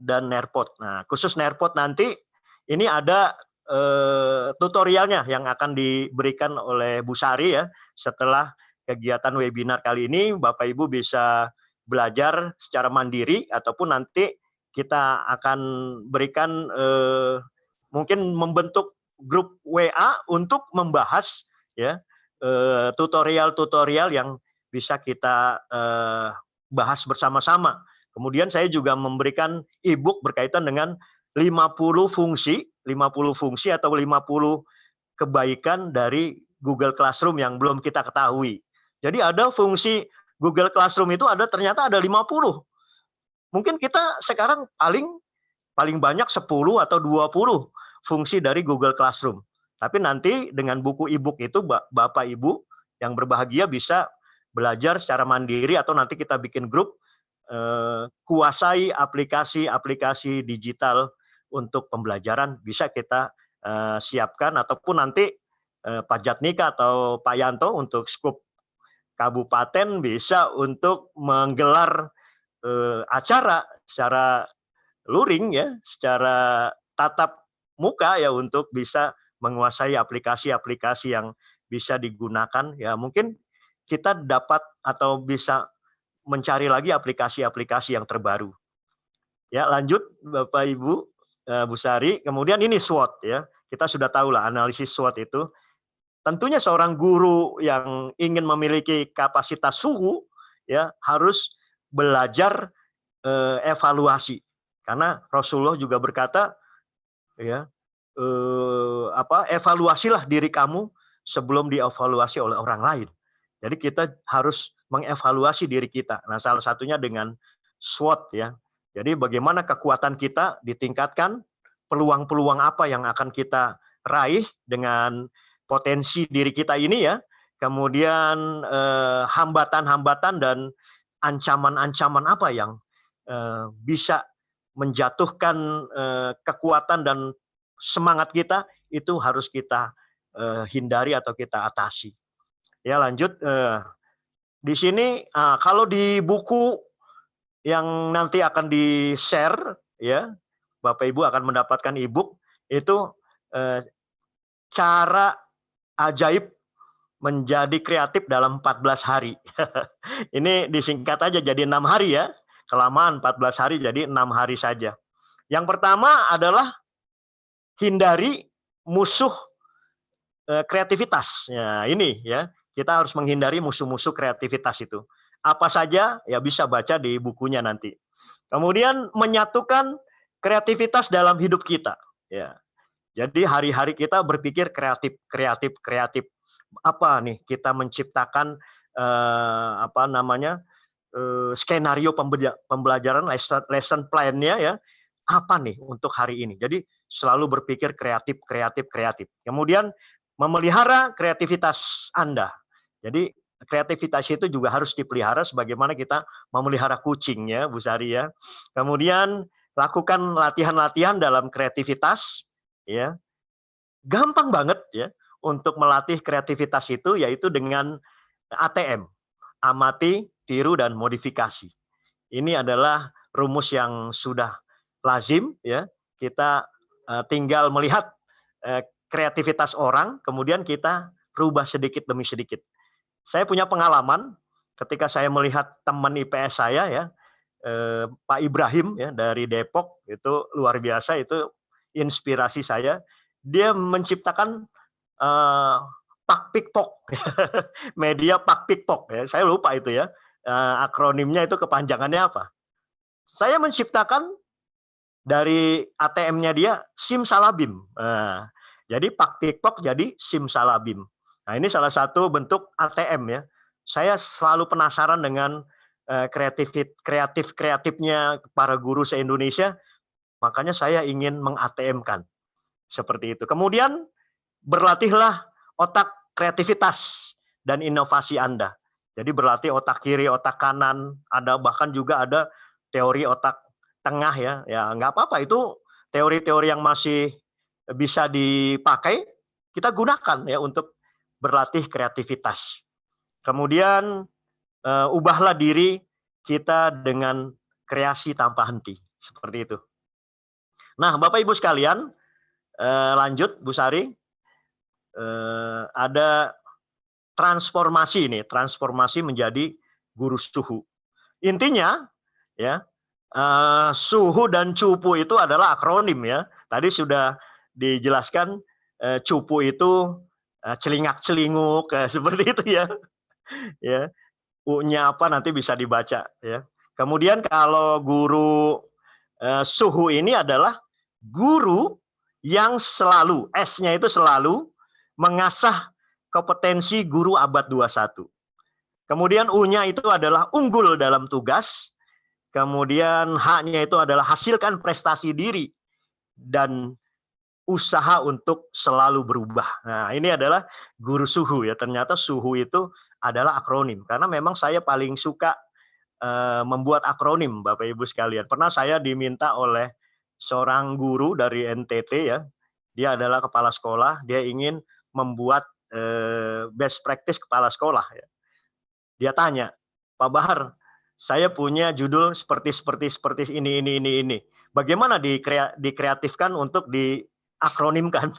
Speaker 4: dan Nerpot. Nah, khusus Nerpot nanti ini ada tutorialnya yang akan diberikan oleh Bu Sari ya. Setelah kegiatan webinar kali ini, Bapak Ibu bisa belajar secara mandiri, ataupun nanti kita akan berikan mungkin membentuk grup WA untuk membahas ya tutorial-tutorial yang bisa kita bahas bersama-sama. Kemudian saya juga memberikan e-book berkaitan dengan 50 fungsi atau 50 kebaikan dari Google Classroom yang belum kita ketahui. Jadi ada fungsi Google Classroom itu ternyata ada 50. Mungkin kita sekarang paling banyak 10 atau 20 fungsi dari Google Classroom. Tapi nanti dengan buku e-book itu Bapak Ibu yang berbahagia bisa belajar secara mandiri, atau nanti kita bikin grup kuasai aplikasi-aplikasi digital untuk pembelajaran, bisa kita siapkan, ataupun nanti Pak Jatnika atau Pak Yanto untuk skup kabupaten bisa untuk menggelar acara secara luring ya, secara tatap muka ya untuk bisa menguasai aplikasi-aplikasi yang bisa digunakan ya. Mungkin kita dapat atau bisa mencari lagi aplikasi-aplikasi yang terbaru. Ya, lanjut Bapak Ibu, Bu Sari. Kemudian ini SWOT ya. Kita sudah tahu lah analisis SWOT itu. Tentunya seorang guru yang ingin memiliki kapasitas suhu ya harus belajar evaluasi. Karena Rasulullah juga berkata ya, evaluasilah diri kamu sebelum dievaluasi oleh orang lain. Jadi kita harus mengevaluasi diri kita. Nah, salah satunya dengan SWOT ya. Jadi bagaimana kekuatan kita ditingkatkan, peluang-peluang apa yang akan kita raih dengan potensi diri kita ini ya. Kemudian hambatan-hambatan dan ancaman-ancaman apa yang bisa menjatuhkan kekuatan dan semangat kita, itu harus kita hindari atau kita atasi. Ya, lanjut. Di sini kalau di buku yang nanti akan di-share ya, Bapak Ibu akan mendapatkan e-book itu cara ajaib menjadi kreatif dalam 14 hari. Ini disingkat aja jadi 6 hari ya. Kelamaan 14 hari jadi 6 hari saja. Yang pertama adalah hindari musuh kreativitas. Ya, ini ya. Kita harus menghindari musuh-musuh kreativitas itu. Apa saja ya bisa baca di bukunya nanti. Kemudian menyatukan kreativitas dalam hidup kita. Ya. Jadi hari-hari kita berpikir kreatif. Apa nih kita menciptakan skenario pembelajaran lesson plan-nya ya. Apa nih untuk hari ini? Jadi selalu berpikir kreatif. Kemudian memelihara kreativitas Anda. Jadi kreativitas itu juga harus dipelihara sebagaimana kita memelihara kucing ya, Bu Sari ya. Kemudian lakukan latihan-latihan dalam kreativitas ya. Gampang banget ya untuk melatih kreativitas itu, yaitu dengan ATM, amati, tiru, dan modifikasi. Ini adalah rumus yang sudah lazim ya. Kita tinggal melihat kreativitas orang, kemudian kita rubah sedikit demi sedikit. Saya punya pengalaman ketika saya melihat teman IPS saya ya, Pak Ibrahim ya dari Depok, itu luar biasa, itu inspirasi saya. Dia menciptakan Pakpikpok, media Pakpikpok ya. Saya lupa itu ya, akronimnya itu kepanjangannya apa. Saya menciptakan dari ATM-nya dia Simsalabim. Jadi Pakpikpok jadi Simsalabim. Nah, ini salah satu bentuk ATM ya. Saya selalu penasaran dengan kreatifnya para guru se-Indonesia, makanya saya ingin meng-ATM-kan. Seperti itu. Kemudian berlatihlah otak kreativitas dan inovasi Anda. Jadi berlatih otak kiri, otak kanan, bahkan juga ada teori otak tengah ya. Ya nggak apa-apa, itu teori-teori yang masih bisa dipakai, kita gunakan ya untuk berlatih kreativitas. Kemudian ubahlah diri kita dengan kreasi tanpa henti. Seperti itu. Nah, Bapak Ibu sekalian, lanjut Bu Sari. Ada transformasi ini, transformasi menjadi guru suhu. Intinya ya, suhu dan cupu itu adalah akronim ya. Tadi sudah dijelaskan, cupu itu celingak-celinguk seperti itu ya. Ya, U-nya apa nanti bisa dibaca ya. Kemudian kalau guru suhu ini adalah guru yang selalu, S-nya itu selalu mengasah kompetensi guru abad 21. Kemudian U-nya itu adalah unggul dalam tugas. Kemudian H-nya itu adalah hasilkan prestasi diri dan usaha untuk selalu berubah. Nah, ini adalah guru suhu ya. Ternyata suhu itu adalah akronim. Karena memang saya paling suka membuat akronim, Bapak Ibu sekalian. Pernah saya diminta oleh seorang guru dari NTT ya. Dia adalah kepala sekolah, dia ingin membuat best practice kepala sekolah ya. Dia tanya, Pak Bahar, saya punya judul seperti ini. Bagaimana dikreatifkan untuk diakronimkan?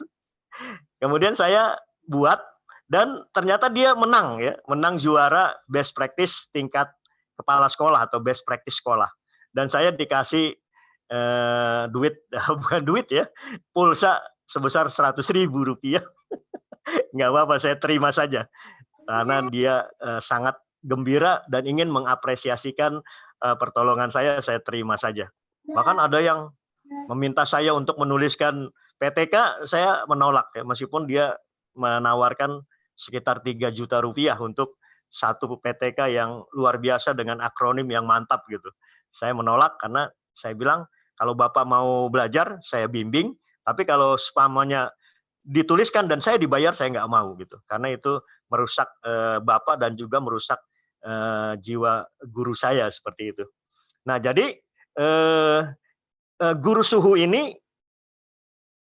Speaker 4: Kemudian saya buat dan ternyata dia menang ya, menang juara best practice tingkat kepala sekolah atau best practice sekolah. Dan saya dikasih duit, bukan duit ya, pulsa sebesar Rp100.000. Nggak apa-apa, saya terima saja. Karena dia sangat gembira dan ingin mengapresiasikan pertolongan saya terima saja. Bahkan ada yang meminta saya untuk menuliskan PTK, saya menolak ya, meskipun dia menawarkan sekitar 3 juta rupiah untuk satu PTK yang luar biasa dengan akronim yang mantap gitu. Saya menolak karena saya bilang kalau Bapak mau belajar, saya bimbing, tapi kalau spamanya dituliskan dan saya dibayar, saya nggak mau gitu, karena itu merusak Bapak dan juga merusak jiwa guru saya seperti itu. Nah, jadi guru suhu ini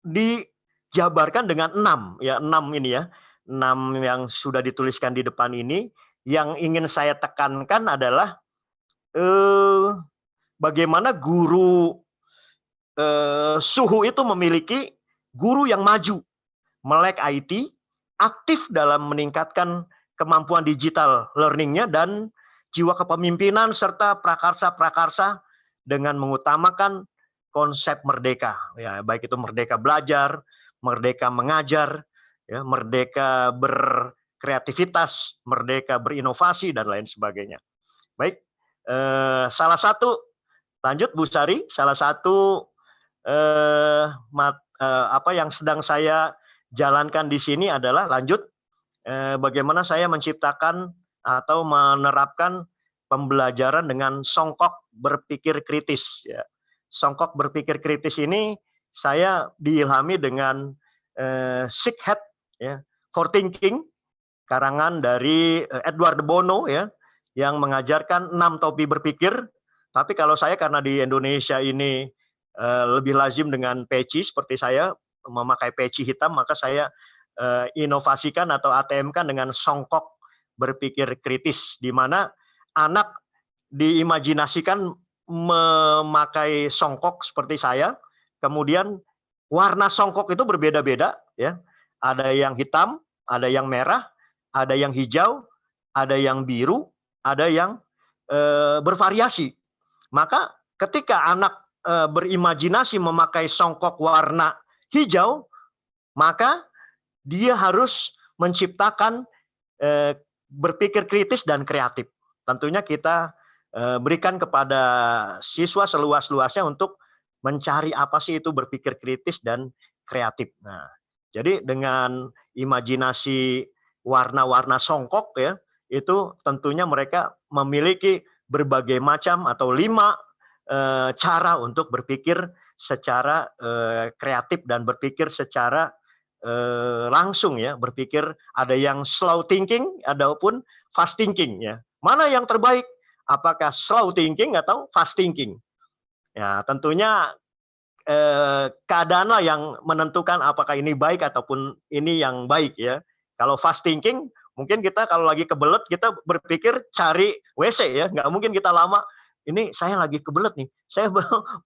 Speaker 4: dijabarkan dengan 6 ya, 6 ini ya, 6 yang sudah dituliskan di depan ini. Yang ingin saya tekankan adalah bagaimana guru suhu itu memiliki guru yang maju, melek IT, aktif dalam meningkatkan kemampuan digital learning-nya dan jiwa kepemimpinan serta prakarsa-prakarsa dengan mengutamakan konsep merdeka, ya, baik itu merdeka belajar, merdeka mengajar, ya, merdeka berkreativitas, merdeka berinovasi dan lain sebagainya. Baik, salah satu, lanjut Bu Sari, salah satu apa yang sedang saya jalankan di sini adalah lanjut bagaimana saya menciptakan atau menerapkan pembelajaran dengan songkok berpikir kritis. Ya. Songkok berpikir kritis ini saya diilhami dengan Sick Hat ya, for Thinking, karangan dari Edward de Bono ya, yang mengajarkan 6 topi berpikir. Tapi kalau saya karena di Indonesia ini lebih lazim dengan peci seperti saya memakai peci hitam, maka saya inovasikan atau ATM-kan dengan songkok berpikir kritis, di mana anak diimajinasikan memakai songkok seperti saya, kemudian warna songkok itu berbeda-beda ya, ada yang hitam, ada yang merah, ada yang hijau, ada yang biru, ada yang bervariasi. Maka ketika anak berimajinasi memakai songkok warna hijau, maka dia harus menciptakan berpikir kritis dan kreatif. Tentunya kita berikan kepada siswa seluas-luasnya untuk mencari apa sih itu berpikir kritis dan kreatif. Nah, jadi dengan imajinasi warna-warna songkok ya, itu tentunya mereka memiliki berbagai macam atau 5 cara untuk berpikir secara kreatif dan berpikir secara langsung ya, berpikir ada yang slow thinking, adapun fast thinking ya. Mana yang terbaik? Apakah slow thinking atau fast thinking? Ya, tentunya keadaanlah yang menentukan apakah ini baik ataupun ini yang baik ya. Kalau fast thinking, mungkin kita kalau lagi kebelet kita berpikir cari WC ya, nggak mungkin kita lama. Ini saya lagi kebelet nih, saya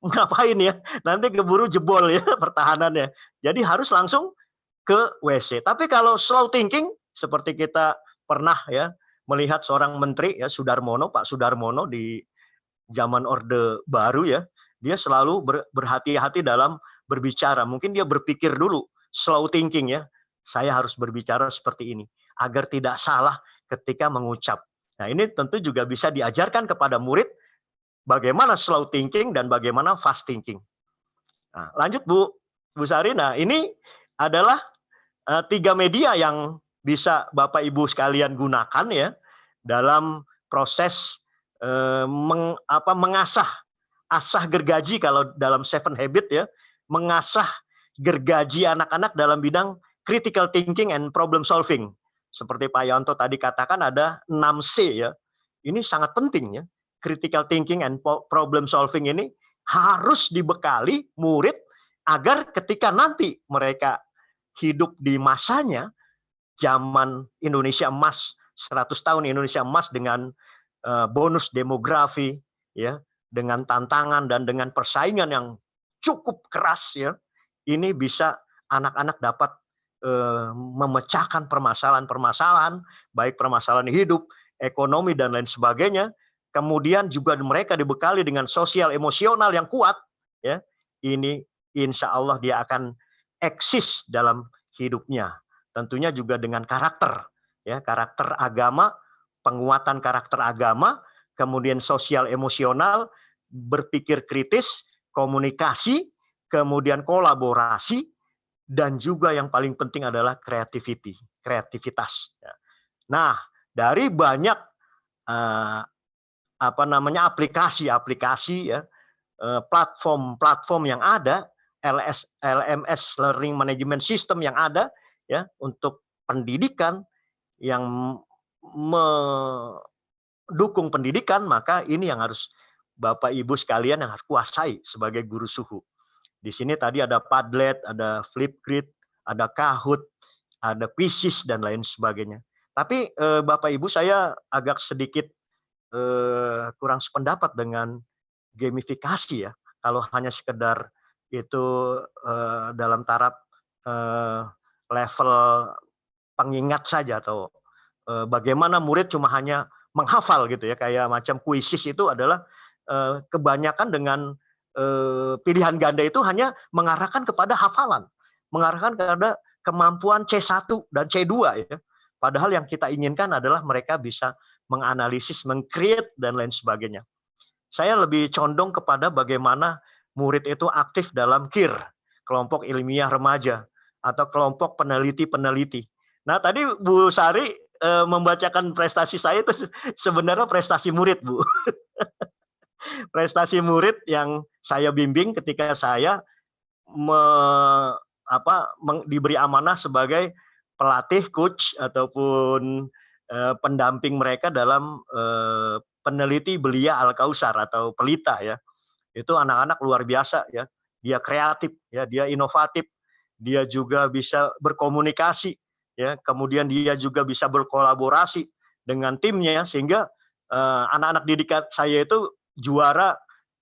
Speaker 4: ngapain ya? Nanti keburu jebol ya pertahanannya. Jadi harus langsung ke WC. Tapi kalau slow thinking, seperti kita pernah ya melihat seorang menteri ya, Sudarmono, Pak Sudarmono di zaman Orde Baru ya, dia selalu berhati-hati dalam berbicara. Mungkin dia berpikir dulu, slow thinking ya, saya harus berbicara seperti ini, agar tidak salah ketika mengucap. Nah ini tentu juga bisa diajarkan kepada murid, bagaimana slow thinking dan bagaimana fast thinking. Nah, lanjut Bu Sari, nah ini adalah 3 media yang bisa Bapak Ibu sekalian gunakan ya dalam proses mengasah gergaji kalau dalam 7 Habit ya, mengasah gergaji anak-anak dalam bidang critical thinking and problem solving. Seperti Pak Yanto tadi katakan ada 6C ya. Ini sangat penting ya. Critical thinking and problem solving ini harus dibekali murid agar ketika nanti mereka hidup di masanya zaman Indonesia emas 100 tahun Indonesia emas dengan bonus demografi, ya, dengan tantangan dan dengan persaingan yang cukup keras, ya, ini bisa anak-anak dapat memecahkan permasalahan-permasalahan, baik permasalahan hidup, ekonomi dan lain sebagainya. Kemudian juga mereka dibekali dengan sosial emosional yang kuat, ya. Ini insya Allah dia akan eksis dalam hidupnya. Tentunya juga dengan karakter, ya, karakter agama, penguatan karakter agama, kemudian sosial emosional, berpikir kritis, komunikasi, kemudian kolaborasi, dan juga yang paling penting adalah kreativitas. Nah, dari banyak aplikasi-aplikasi, ya, platform yang ada, LMS Learning Management System yang ada, ya, untuk pendidikan yang mendukung pendidikan, maka ini yang harus Bapak Ibu sekalian yang harus kuasai sebagai guru suhu. Di sini tadi ada Padlet, ada Flipgrid, ada Kahoot, ada Quizizz dan lain sebagainya. Tapi Bapak Ibu, saya agak sedikit kurang sependapat dengan gamifikasi, ya. Kalau hanya sekedar itu dalam taraf level pengingat saja, atau bagaimana murid cuma hanya menghafal gitu, ya, kayak macam Quizizz itu adalah kebanyakan dengan pilihan ganda itu hanya mengarahkan kepada hafalan, mengarahkan kepada kemampuan C1 dan C2, ya. Padahal yang kita inginkan adalah mereka bisa menganalisis, meng-create dan lain sebagainya. Saya lebih condong kepada bagaimana murid itu aktif dalam KIR, kelompok ilmiah remaja, atau kelompok peneliti-peneliti. Nah, tadi Bu Sari membacakan prestasi saya itu sebenarnya prestasi murid, Bu. Prestasi murid yang saya bimbing ketika saya diberi amanah sebagai pelatih, coach, ataupun pendamping mereka dalam peneliti belia Al-Kausar atau pelita, ya. Itu anak-anak luar biasa, ya. Dia kreatif, ya, dia inovatif, dia juga bisa berkomunikasi, ya. Kemudian dia juga bisa berkolaborasi dengan timnya, sehingga anak-anak didikan saya itu juara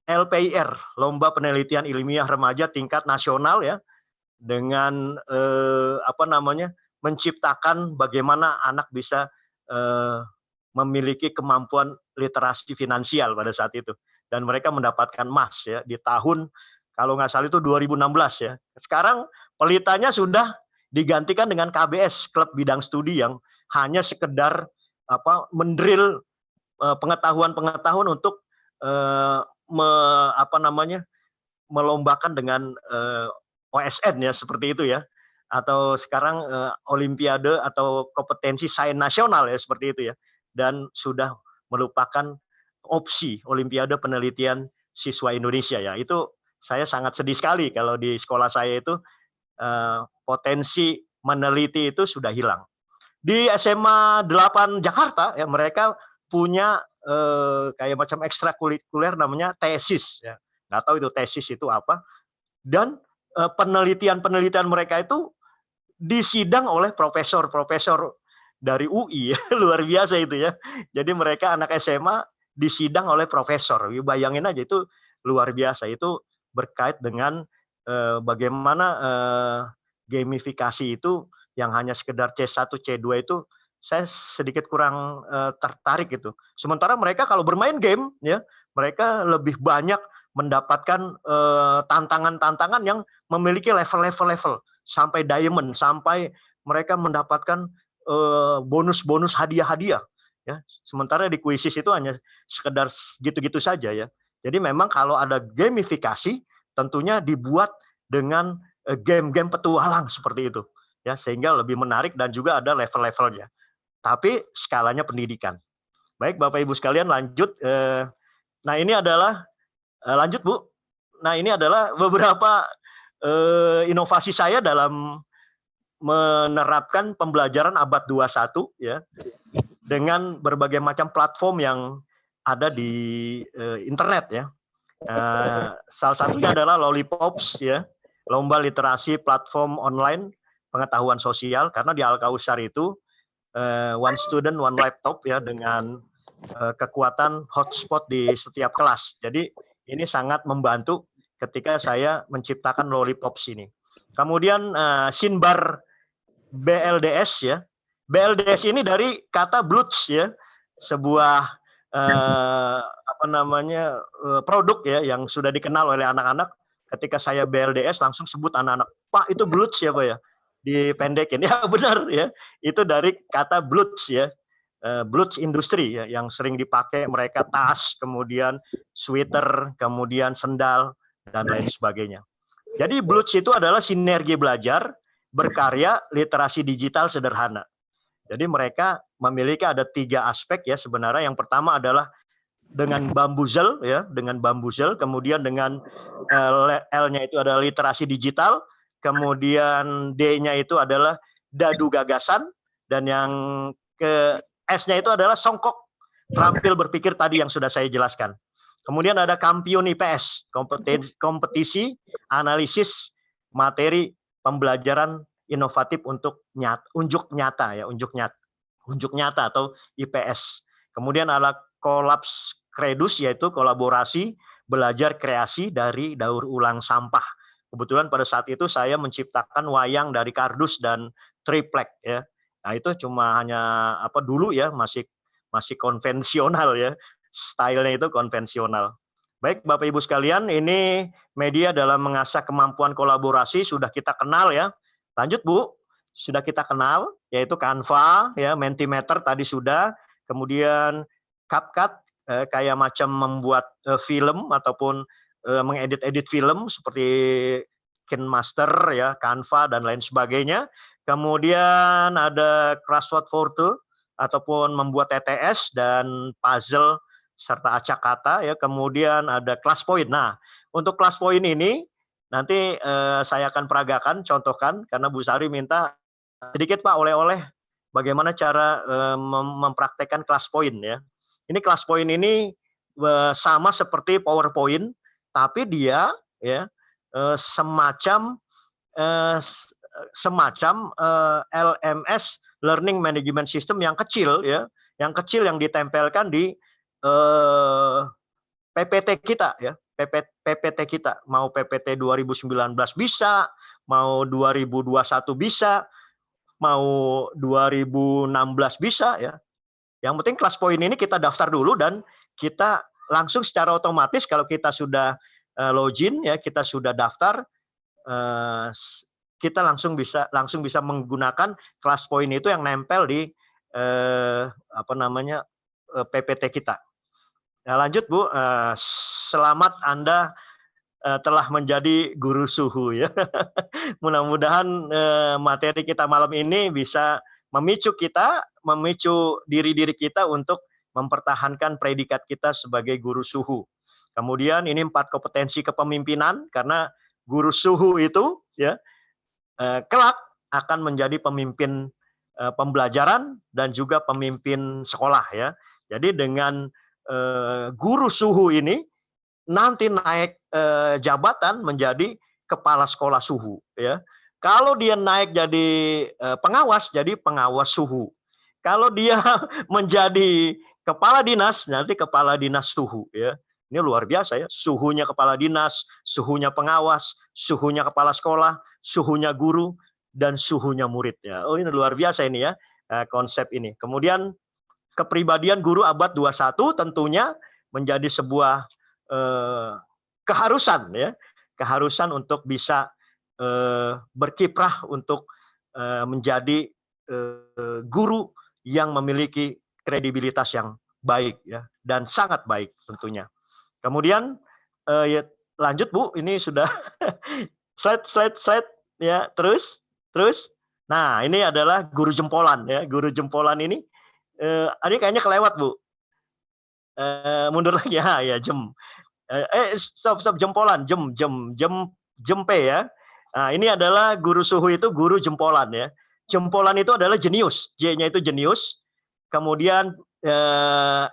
Speaker 4: LPIR, Lomba Penelitian Ilmiah Remaja tingkat nasional, ya, dengan menciptakan bagaimana anak bisa memiliki kemampuan literasi finansial pada saat itu, dan mereka mendapatkan emas, ya, di tahun kalau nggak salah itu 2016, ya. Sekarang pelitanya sudah digantikan dengan KBS, Klub Bidang Studi, yang hanya sekedar mendrill pengetahuan-pengetahuan untuk melombakan dengan OSN, ya, seperti itu, ya, atau sekarang Olimpiade atau kompetensi sains nasional, ya, seperti itu, ya, dan sudah melupakan opsi Olimpiade Penelitian Siswa Indonesia, ya. Itu saya sangat sedih sekali kalau di sekolah saya itu potensi meneliti itu sudah hilang. Di SMA 8 Jakarta, ya, mereka punya kayak macam ekstrakurikuler namanya tesis, ya. Nggak tahu itu tesis itu apa. Dan penelitian-penelitian mereka itu disidang oleh profesor-profesor dari UI, ya. Luar biasa itu, ya. Jadi mereka anak SMA disidang oleh profesor. Bayangin aja, itu luar biasa. Itu berkait dengan bagaimana gamifikasi itu yang hanya sekedar C1, C2 itu saya sedikit kurang tertarik gitu. Sementara mereka kalau bermain game, ya, mereka lebih banyak mendapatkan tantangan-tantangan yang memiliki level sampai diamond, sampai mereka mendapatkan bonus-bonus hadiah-hadiah, ya. Sementara di Quizizz itu hanya sekedar gitu-gitu saja, ya. Jadi memang kalau ada gamifikasi tentunya dibuat dengan game-game petualang seperti itu, ya, sehingga lebih menarik dan juga ada level-levelnya. Tapi skalanya pendidikan. Baik, Bapak Ibu sekalian, lanjut. Nah, ini adalah lanjut, Bu. Nah, ini adalah beberapa inovasi saya dalam menerapkan pembelajaran abad 21, ya, dengan berbagai macam platform yang ada di internet, ya. Salah satunya adalah Lollipops, ya, lomba literasi platform online pengetahuan sosial, karena di Al-Kausar itu one student, one laptop ya, dengan kekuatan hotspot di setiap kelas. Jadi ini sangat membantu ketika saya menciptakan Lollipops ini. Kemudian Sinbar BLDS ya. BLDS ini dari kata Bluetooth ya, sebuah produk ya yang sudah dikenal oleh anak-anak. Ketika saya BLDS langsung sebut anak-anak, Pak itu Bluetooth ya Pak ya, dipendekin. Ya benar ya, itu dari kata Bluetooth ya. Bluetooth industri ya, yang sering dipakai mereka tas, kemudian sweater, kemudian sendal dan lain sebagainya. Jadi Bluetooth itu adalah sinergi belajar, berkarya, literasi digital sederhana. Jadi mereka memiliki ada 3 aspek ya sebenarnya. Yang pertama adalah dengan Bambuzel ya, dengan Bambuzel, kemudian dengan L-nya itu adalah literasi digital, kemudian D-nya itu adalah dadu gagasan, dan yang ke S-nya itu adalah songkok, terampil berpikir tadi yang sudah saya jelaskan. Kemudian ada Kampiun IPS, kompetisi analisis materi pembelajaran inovatif untuk unjuk nyata atau IPS. Kemudian ada Kolaps Kredus, yaitu kolaborasi belajar kreasi dari daur ulang sampah. Kebetulan pada saat itu saya menciptakan wayang dari kardus dan triplek ya. Nah itu cuma hanya dulu ya, masih konvensional ya, stylenya itu konvensional. Baik Bapak Ibu sekalian, ini media dalam mengasah kemampuan kolaborasi sudah kita kenal ya. Lanjut Bu, sudah kita kenal, yaitu Canva ya, Mentimeter tadi sudah, kemudian CapCut kayak macam membuat film ataupun mengedit-edit film seperti KineMaster ya, Canva dan lain sebagainya. Kemudian ada Crossword Forte ataupun membuat TTS dan puzzle serta acak kata ya. Kemudian ada ClassPoint. Nah, untuk ClassPoint ini nanti saya akan peragakan, contohkan karena Bu Sari minta sedikit Pak oleh-oleh bagaimana cara mempraktekkan ClassPoint ya. Ini ClassPoint ini sama seperti PowerPoint, tapi dia ya semacam LMS Learning Management System yang kecil ya, yang ditempelkan di PPT kita ya, PPT kita, mau PPT 2019 bisa, mau 2021 bisa, mau 2016 bisa ya. Yang penting ClassPoint ini kita daftar dulu dan kita langsung secara otomatis kalau kita sudah login ya, kita sudah daftar, kita langsung bisa menggunakan ClassPoint itu yang nempel di PPT kita. Nah, lanjut Bu, selamat Anda telah menjadi guru suhu ya. Mudah-mudahan materi kita malam ini bisa memicu diri kita untuk mempertahankan predikat kita sebagai guru suhu. Kemudian ini 4 kompetensi kepemimpinan, karena guru suhu itu ya kelak akan menjadi pemimpin pembelajaran dan juga pemimpin sekolah ya. Jadi dengan guru suhu ini nanti naik jabatan menjadi kepala sekolah suhu ya. Kalau dia naik jadi pengawas, jadi pengawas suhu. Kalau dia menjadi kepala dinas, nanti kepala dinas suhu ya. Ini luar biasa ya, suhunya kepala dinas, suhunya pengawas, suhunya kepala sekolah, suhunya guru, dan suhunya murid ya. Oh ini luar biasa ini ya, konsep ini. Kemudian kepribadian guru abad 21 tentunya menjadi sebuah keharusan ya, keharusan untuk bisa berkiprah untuk menjadi guru yang memiliki kredibilitas yang baik ya, dan sangat baik tentunya. Kemudian ya, lanjut Bu, ini sudah slide ya, terus. Nah, ini adalah guru jempolan ya, guru jempolan ini kayaknya kelewat Bu. Mundur lagi ya, jam. Stop jempolan, jempe ya. Nah, ini adalah guru suhu itu guru jempolan ya. Jempolan itu adalah jenius, J-nya itu jenius. Kemudian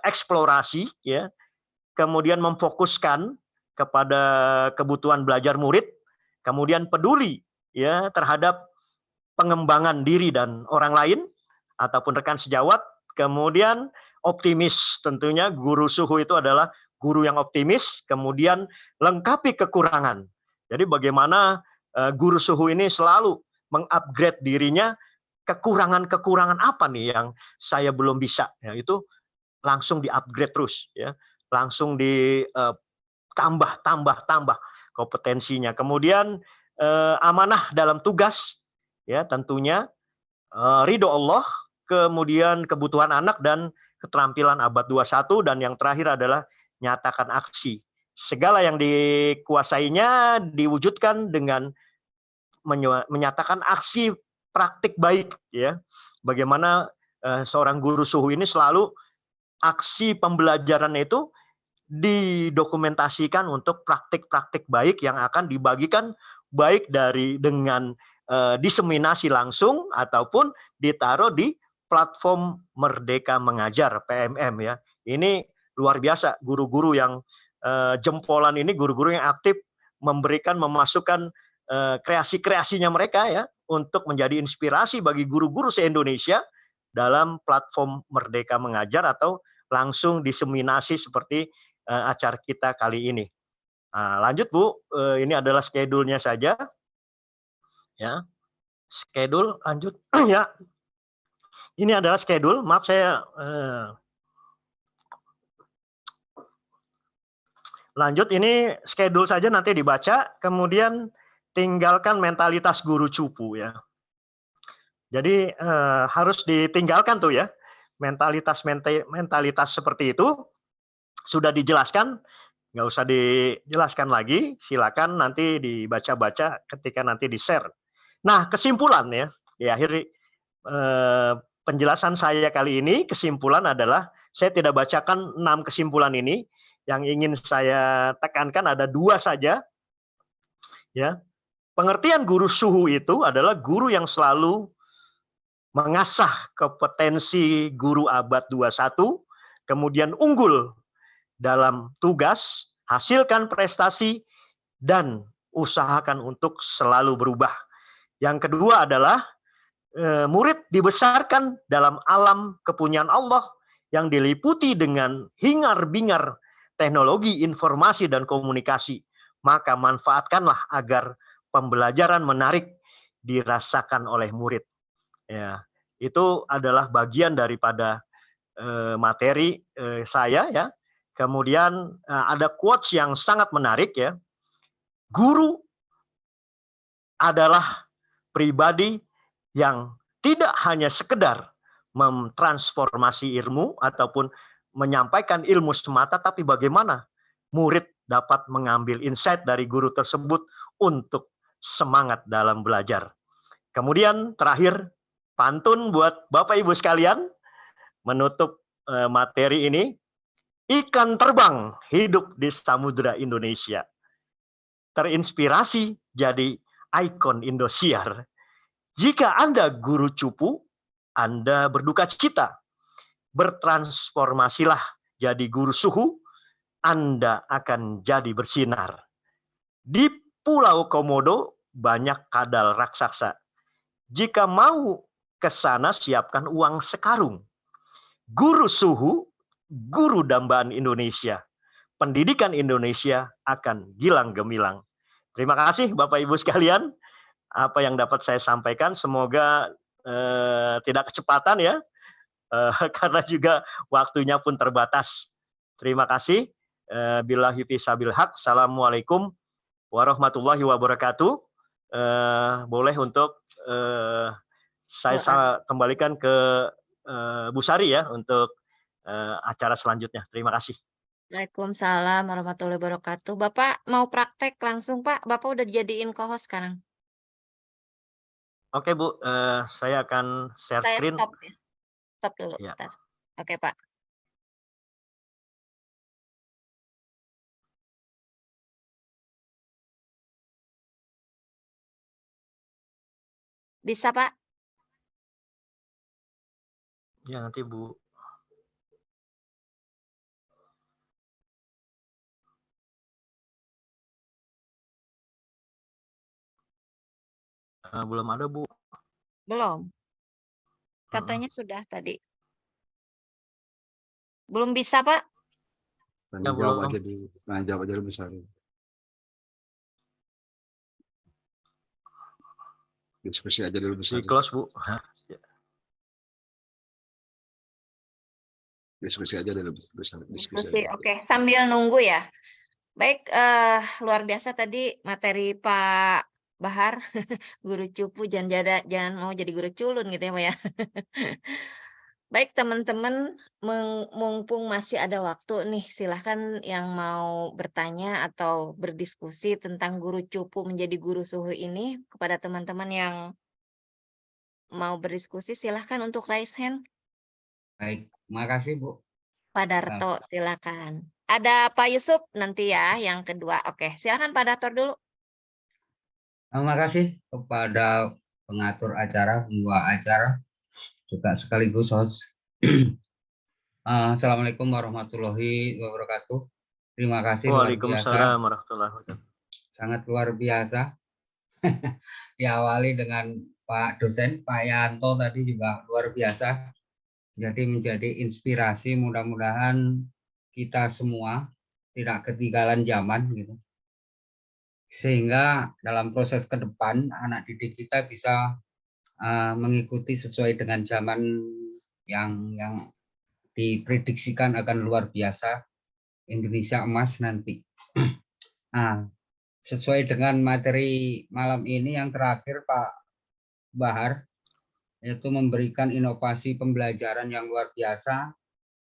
Speaker 4: eksplorasi ya. Kemudian memfokuskan kepada kebutuhan belajar murid, kemudian peduli ya terhadap pengembangan diri dan orang lain, ataupun rekan sejawat. Kemudian optimis, tentunya guru suhu itu adalah guru yang optimis, kemudian lengkapi kekurangan. Jadi bagaimana guru suhu ini selalu mengupgrade dirinya, kekurangan-kekurangan apa nih yang saya belum bisa, ya itu langsung di-upgrade terus, ya, langsung tambah kompetensinya. Kemudian amanah dalam tugas, ya tentunya ridho Allah, kemudian kebutuhan anak dan keterampilan abad 21, dan yang terakhir adalah nyatakan aksi. Segala yang dikuasainya diwujudkan dengan menyatakan aksi praktik baik, ya. Bagaimana seorang guru suhu ini selalu aksi pembelajaran itu didokumentasikan untuk praktik-praktik baik yang akan dibagikan baik dengan diseminasi langsung ataupun ditaruh di platform Merdeka Mengajar PMM, ya. Ini luar biasa, guru-guru yang jempolan ini, guru-guru yang aktif memasukkan kreasi-kreasinya mereka, ya, untuk menjadi inspirasi bagi guru-guru se-Indonesia dalam platform Merdeka Mengajar atau langsung diseminasi seperti acara kita kali ini. Nah, lanjut Bu, ini adalah schedule-nya saja, ya. Schedule lanjut ya. Ini adalah schedule. Maaf saya lanjut. Ini schedule saja, nanti dibaca. Kemudian tinggalkan mentalitas guru cupu, ya. Jadi harus ditinggalkan tuh, ya, mentalitas seperti itu. Sudah dijelaskan, nggak usah dijelaskan lagi. Silakan nanti dibaca-baca ketika nanti di-share. Nah, kesimpulan, ya, di akhir penjelasan saya kali ini, kesimpulan adalah saya tidak bacakan 6 kesimpulan ini. Yang ingin saya tekankan ada 2 saja, ya. Pengertian guru suhu itu adalah guru yang selalu mengasah kompetensi guru abad 21, kemudian unggul dalam tugas, hasilkan prestasi, dan usahakan untuk selalu berubah. Yang kedua adalah murid dibesarkan dalam alam kepunyaan Allah yang diliputi dengan hingar-bingar teknologi informasi dan komunikasi. Maka manfaatkanlah agar pembelajaran menarik dirasakan oleh murid. Ya, itu adalah bagian daripada materi saya, ya. Kemudian ada quotes yang sangat menarik, ya. Guru adalah pribadi yang tidak hanya sekedar mentransformasi ilmu ataupun menyampaikan ilmu semata, tapi bagaimana murid dapat mengambil insight dari guru tersebut untuk semangat dalam belajar. Kemudian terakhir, pantun buat Bapak Ibu sekalian, menutup materi ini. Ikan terbang hidup di samudera Indonesia. Terinspirasi jadi ikon Indosiar. Jika Anda guru cupu, Anda berduka cita. Bertransformasilah jadi guru suhu, Anda akan jadi bersinar. Di Pulau Komodo banyak kadal raksasa. Jika mau ke sana, siapkan uang sekarung. Guru suhu, guru dambaan Indonesia. Pendidikan Indonesia akan gilang gemilang. Terima kasih Bapak Ibu sekalian. Apa yang dapat saya sampaikan, semoga tidak kecepatan, ya, karena juga waktunya pun terbatas. Terima kasih. Billahi fisabil haq. Assalamualaikum warahmatullahi wabarakatuh. Boleh untuk saya kembalikan ke Bu Sari, ya, untuk acara selanjutnya. Terima kasih.
Speaker 2: Waalaikumsalam warahmatullahi wabarakatuh. Bapak mau praktek langsung, Pak? Bapak udah dijadiin co-host sekarang.
Speaker 4: Oke, Bu. Saya akan share
Speaker 2: Saya
Speaker 4: screen.
Speaker 2: stop, ya. Stop dulu.
Speaker 4: Ya.
Speaker 2: Bentar. Oke, Pak. Bisa, Pak?
Speaker 4: Ya, nanti Bu. Belum ada, Bu.
Speaker 2: Belum. katanya sudah tadi. Belum bisa, Pak?
Speaker 1: Tanya
Speaker 4: Ya,
Speaker 1: jawab
Speaker 4: belum.
Speaker 1: aja dulu. Nah, jawab aja dulu besar. Diskusi aja dulu besar.
Speaker 4: Di close, Bu.
Speaker 1: Diskusi aja dulu besar.
Speaker 2: Diskusi.
Speaker 1: aja.
Speaker 2: Oke, sambil nunggu ya. Baik, luar biasa tadi materi Pak Bahar, guru cupu jangan mau jadi guru culun gitu ya, Pak ya. Baik teman-teman, mumpung masih ada waktu nih, silahkan yang mau bertanya atau berdiskusi tentang guru cupu menjadi guru suhu ini kepada teman-teman yang mau berdiskusi, silahkan untuk raise hand.
Speaker 6: Baik, makasih Bu.
Speaker 2: Pak Darto, silakan. Ada Pak Yusuf nanti ya yang kedua. Oke, silakan Pak Darto dulu.
Speaker 6: Terima kasih kepada pengatur acara, pembawa acara, juga sekaligus host. Assalamualaikum warahmatullahi wabarakatuh. Terima kasih luar biasa,
Speaker 4: Waalaikumsalam warahmatullahi wabarakatuh.
Speaker 6: sangat luar biasa. Diawali dengan Pak dosen, Pak Yanto tadi juga luar biasa. Jadi menjadi inspirasi, mudah-mudahan kita semua tidak ketinggalan zaman gitu. Sehingga dalam proses ke depan anak didik kita bisa mengikuti sesuai dengan zaman yang diprediksikan akan luar biasa, Indonesia emas nanti. Nah, sesuai dengan materi malam ini yang terakhir Pak Bahar, yaitu memberikan inovasi pembelajaran yang luar biasa,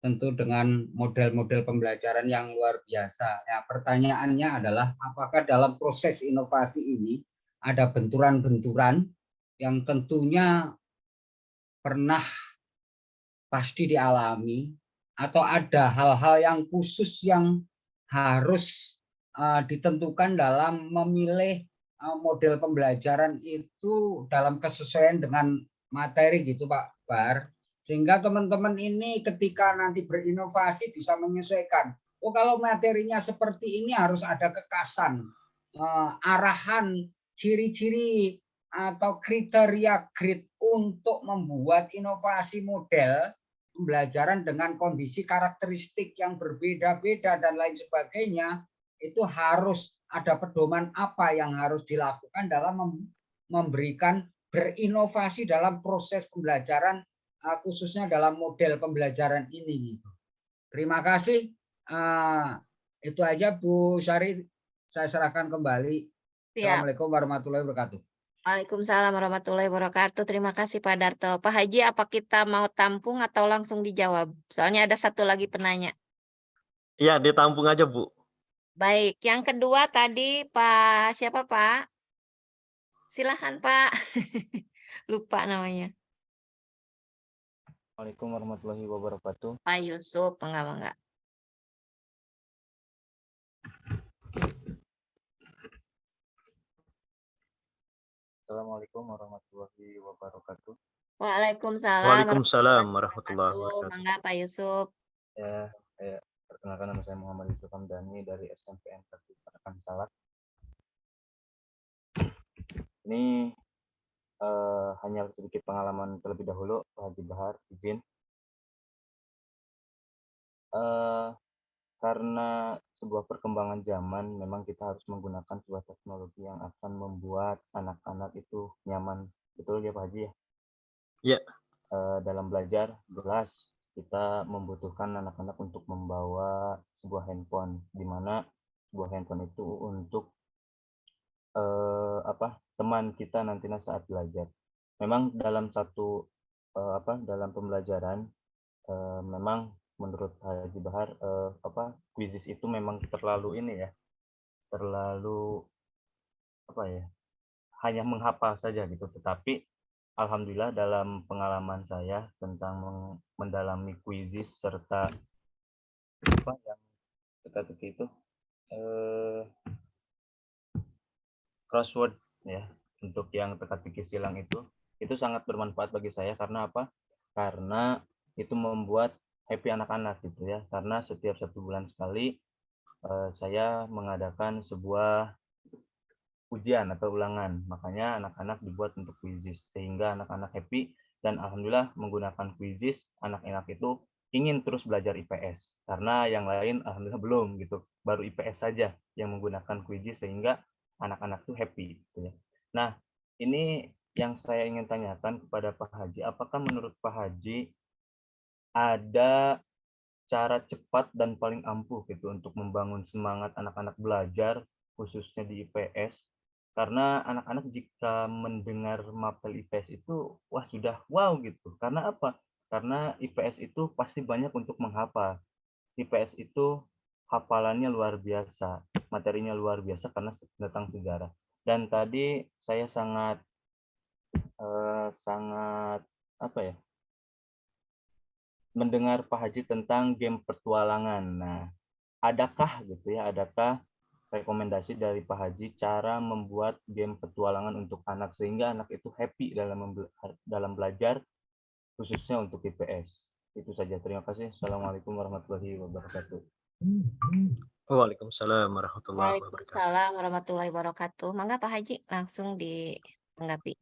Speaker 6: tentu dengan model-model pembelajaran yang luar biasa. Ya, pertanyaannya adalah apakah dalam proses inovasi ini ada benturan-benturan yang tentunya pernah pasti dialami, atau ada hal-hal yang khusus yang harus ditentukan dalam memilih model pembelajaran itu dalam kesesuaian dengan materi gitu Pak Bar, sehingga teman-teman ini ketika nanti berinovasi bisa menyesuaikan. Oh, kalau materinya seperti ini harus ada kekasan, arahan, ciri-ciri atau kriteria grid untuk membuat inovasi model pembelajaran dengan kondisi karakteristik yang berbeda-beda dan lain sebagainya, itu harus ada pedoman apa yang harus dilakukan dalam memberikan berinovasi dalam proses pembelajaran, khususnya dalam model pembelajaran ini. Terima kasih. Itu aja Bu Syari, saya serahkan kembali.
Speaker 2: Siap.
Speaker 6: Assalamualaikum warahmatullahi wabarakatuh.
Speaker 2: Waalaikumsalam warahmatullahi wabarakatuh. Terima kasih Pak Darto. Pak Haji, apa kita mau tampung atau langsung dijawab? Soalnya ada satu lagi penanya.
Speaker 4: Iya, ditampung aja, Bu.
Speaker 2: Baik, yang kedua tadi Pak siapa Pak? Silahkan Pak. Lupa namanya.
Speaker 5: Assalamualaikum warahmatullahi wabarakatuh.
Speaker 2: Pak Yusuf, enggak.
Speaker 5: Assalamualaikum warahmatullahi wabarakatuh.
Speaker 2: Waalaikumsalam
Speaker 4: Waalaikumsalam warahmatullahi
Speaker 2: wabarakatuh.
Speaker 4: wabarakatuh.
Speaker 2: Mangga Pak Yusuf.
Speaker 5: Ya, perkenalkan nama saya Muhammad Yusuf Hamdani dari SMPN Pertanakan Salak. Ini hanya sedikit pengalaman terlebih dahulu, Pak Haji Bahar, izin. Karena sebuah perkembangan zaman, memang kita harus menggunakan sebuah teknologi yang akan membuat anak-anak itu nyaman. Betul ya Pak Haji ya?
Speaker 4: Iya.
Speaker 5: Dalam belajar, jelas kita membutuhkan anak-anak untuk membawa sebuah handphone, di mana sebuah handphone itu untuk teman kita nantinya saat belajar. Memang dalam dalam pembelajaran, memang menurut Haji Bahar kuisis itu memang terlalu hanya menghafal saja gitu. Tetapi alhamdulillah dalam pengalaman saya tentang mendalami kuisis serta yang teka-teki itu crossword ya, untuk yang teka-teki silang itu sangat bermanfaat bagi saya. Karena apa? Karena itu membuat happy anak-anak gitu ya, karena setiap 1 bulan sekali saya mengadakan sebuah ujian atau ulangan, makanya anak-anak dibuat untuk kuisis sehingga anak-anak happy Dan alhamdulillah menggunakan Quizizz, anak-anak itu ingin terus belajar IPS karena yang lain alhamdulillah belum gitu, baru IPS saja yang menggunakan Quizizz sehingga anak-anak tuh happy gitu ya. Nah, ini yang saya ingin tanyakan kepada Pak Haji, apakah menurut Pak Haji ada cara cepat dan paling ampuh gitu untuk membangun semangat anak-anak belajar khususnya di IPS, karena anak-anak jika mendengar mapel IPS itu wah sudah wow gitu. Karena apa? Karena IPS itu pasti banyak untuk menghafal. IPS itu hafalannya luar biasa, materinya luar biasa karena tentang sejarah. Dan tadi saya sangat apa ya, mendengar Pak Haji tentang game petualangan. Nah, adakah gitu ya, adakah rekomendasi dari Pak Haji cara membuat game petualangan untuk anak sehingga anak itu happy dalam belajar khususnya untuk IPS? Itu saja. Terima kasih. Assalamualaikum warahmatullahi wabarakatuh.
Speaker 4: Waalaikumsalam warahmatullahi wabarakatuh.
Speaker 2: Waalaikumsalam warahmatullahi wabarakatuh. Mangga Pak Haji langsung ditanggapi.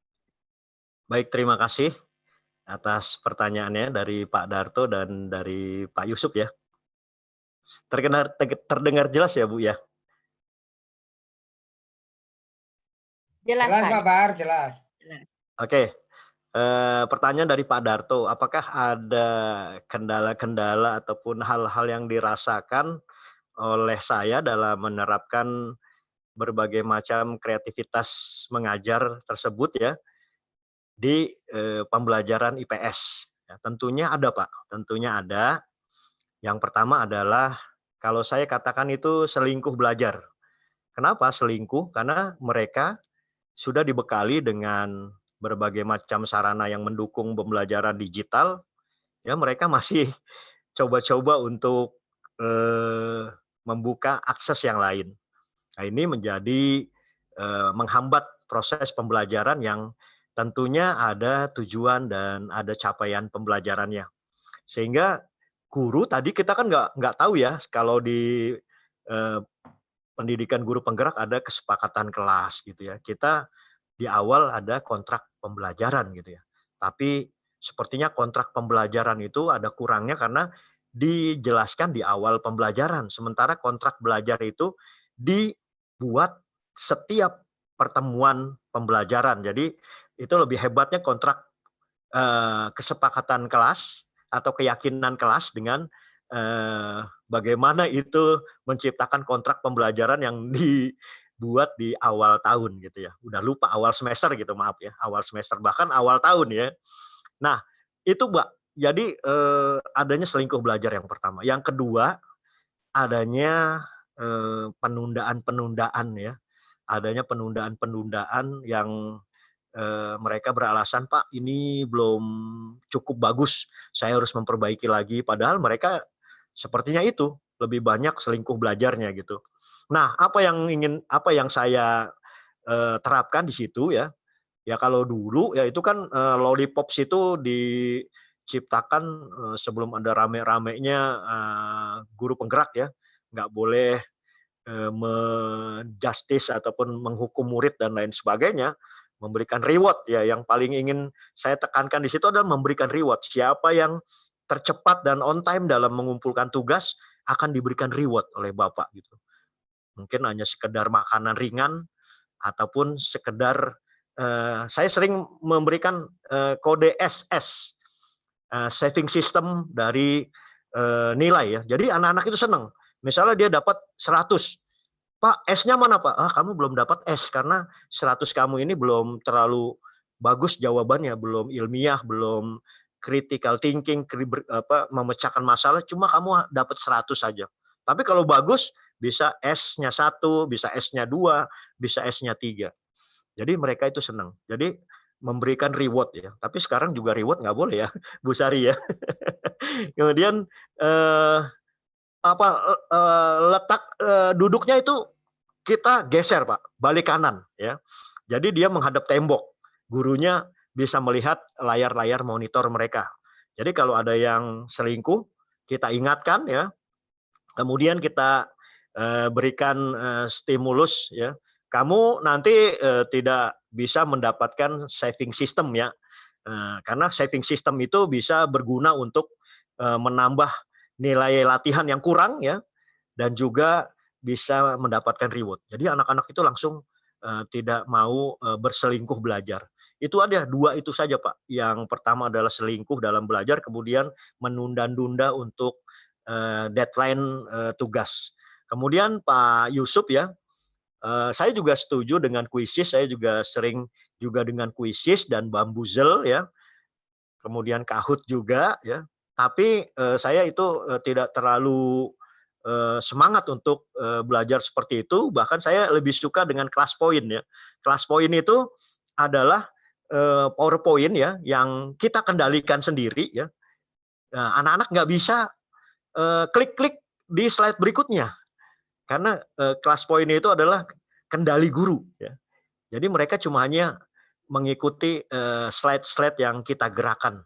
Speaker 4: Baik, terima kasih atas pertanyaannya dari Pak Darto dan dari Pak Yusuf ya. Terdengar jelas ya Bu ya?
Speaker 2: Jelas
Speaker 6: Jelas
Speaker 2: Pak.
Speaker 6: Pak Bahar, jelas.
Speaker 4: Oke, pertanyaan dari Pak Darto, apakah ada kendala-kendala ataupun hal-hal yang dirasakan oleh saya dalam menerapkan berbagai macam kreativitas mengajar tersebut ya di pembelajaran IPS? Ya, tentunya ada Pak, tentunya ada. Yang pertama adalah kalau saya katakan itu selingkuh belajar. Kenapa selingkuh? Karena mereka sudah dibekali dengan berbagai macam sarana yang mendukung pembelajaran digital, ya mereka masih coba-coba untuk membuka akses yang lain. Nah, ini menjadi menghambat proses pembelajaran yang tentunya ada tujuan dan ada capaian pembelajarannya. Sehingga guru tadi kita kan nggak tahu ya kalau di pendidikan guru penggerak ada kesepakatan kelas gitu ya. Kita di awal ada kontrak pembelajaran gitu ya. Tapi sepertinya kontrak pembelajaran itu ada kurangnya karena dijelaskan di awal pembelajaran. Sementara kontrak belajar itu dibuat setiap pertemuan pembelajaran. Jadi itu lebih hebatnya kontrak kesepakatan kelas atau keyakinan kelas dengan bagaimana itu menciptakan kontrak pembelajaran yang dibuat di awal tahun gitu ya. Udah lupa awal semester gitu, maaf ya. Awal semester bahkan awal tahun ya. Nah, itu Mbak. Jadi adanya selingkuh belajar yang pertama. Yang kedua, adanya penundaan-penundaan ya. Adanya penundaan-penundaan yang mereka beralasan, Pak, ini belum cukup bagus, saya harus memperbaiki lagi. Padahal mereka sepertinya itu lebih banyak selingkuh belajarnya gitu. Nah, apa yang saya terapkan di situ ya? Ya kalau dulu ya itu kan lollipops itu diciptakan sebelum ada rame-ramenya guru penggerak ya, nggak boleh menjustice ataupun menghukum murid dan lain sebagainya, memberikan reward ya. Yang paling ingin saya tekankan di situ adalah memberikan reward. Siapa yang tercepat dan on time dalam mengumpulkan tugas akan diberikan reward oleh Bapak gitu. Mungkin hanya sekedar makanan ringan ataupun sekedar saya sering memberikan kode SS, saving system dari nilai ya. Jadi anak-anak itu senang. Misalnya dia dapat 100, Pak, S-nya mana Pak? Ah, kamu belum dapat S karena 100 kamu ini belum terlalu bagus jawabannya, belum ilmiah, belum critical thinking, memecahkan masalah, cuma kamu dapat 100 saja. Tapi kalau bagus, bisa S-nya 1, bisa S-nya 2, bisa S-nya 3. Jadi mereka itu senang. Jadi memberikan reward ya. Tapi sekarang juga reward nggak boleh ya, Bu Sari ya. Kemudian letak duduknya itu kita geser Pak, balik kanan ya. Jadi dia menghadap tembok. Gurunya bisa melihat layar-layar monitor mereka. Jadi kalau ada yang selingkuh, kita ingatkan ya. Kemudian kita berikan stimulus ya. Kamu nanti tidak bisa mendapatkan saving system ya. Karena saving system itu bisa berguna untuk menambah nilai latihan yang kurang ya, dan juga bisa mendapatkan reward. Jadi anak-anak itu langsung tidak mau berselingkuh belajar. Itu ada 2 itu saja Pak. Yang pertama adalah selingkuh dalam belajar, kemudian menunda-nunda untuk deadline tugas. Kemudian Pak Yusuf ya, saya juga setuju dengan kuisis, saya juga sering juga dengan kuisis dan bambuzel ya, kemudian Kahoot juga ya. Tapi saya itu tidak terlalu semangat untuk belajar seperti itu. Bahkan saya lebih suka dengan kelas poin ya. Kelas poin itu adalah PowerPoint ya, yang kita kendalikan sendiri ya. Nah, anak-anak nggak bisa klik-klik di slide berikutnya, karena kelas poin itu adalah kendali guru ya. Jadi mereka cuma hanya mengikuti slide-slide yang kita gerakan.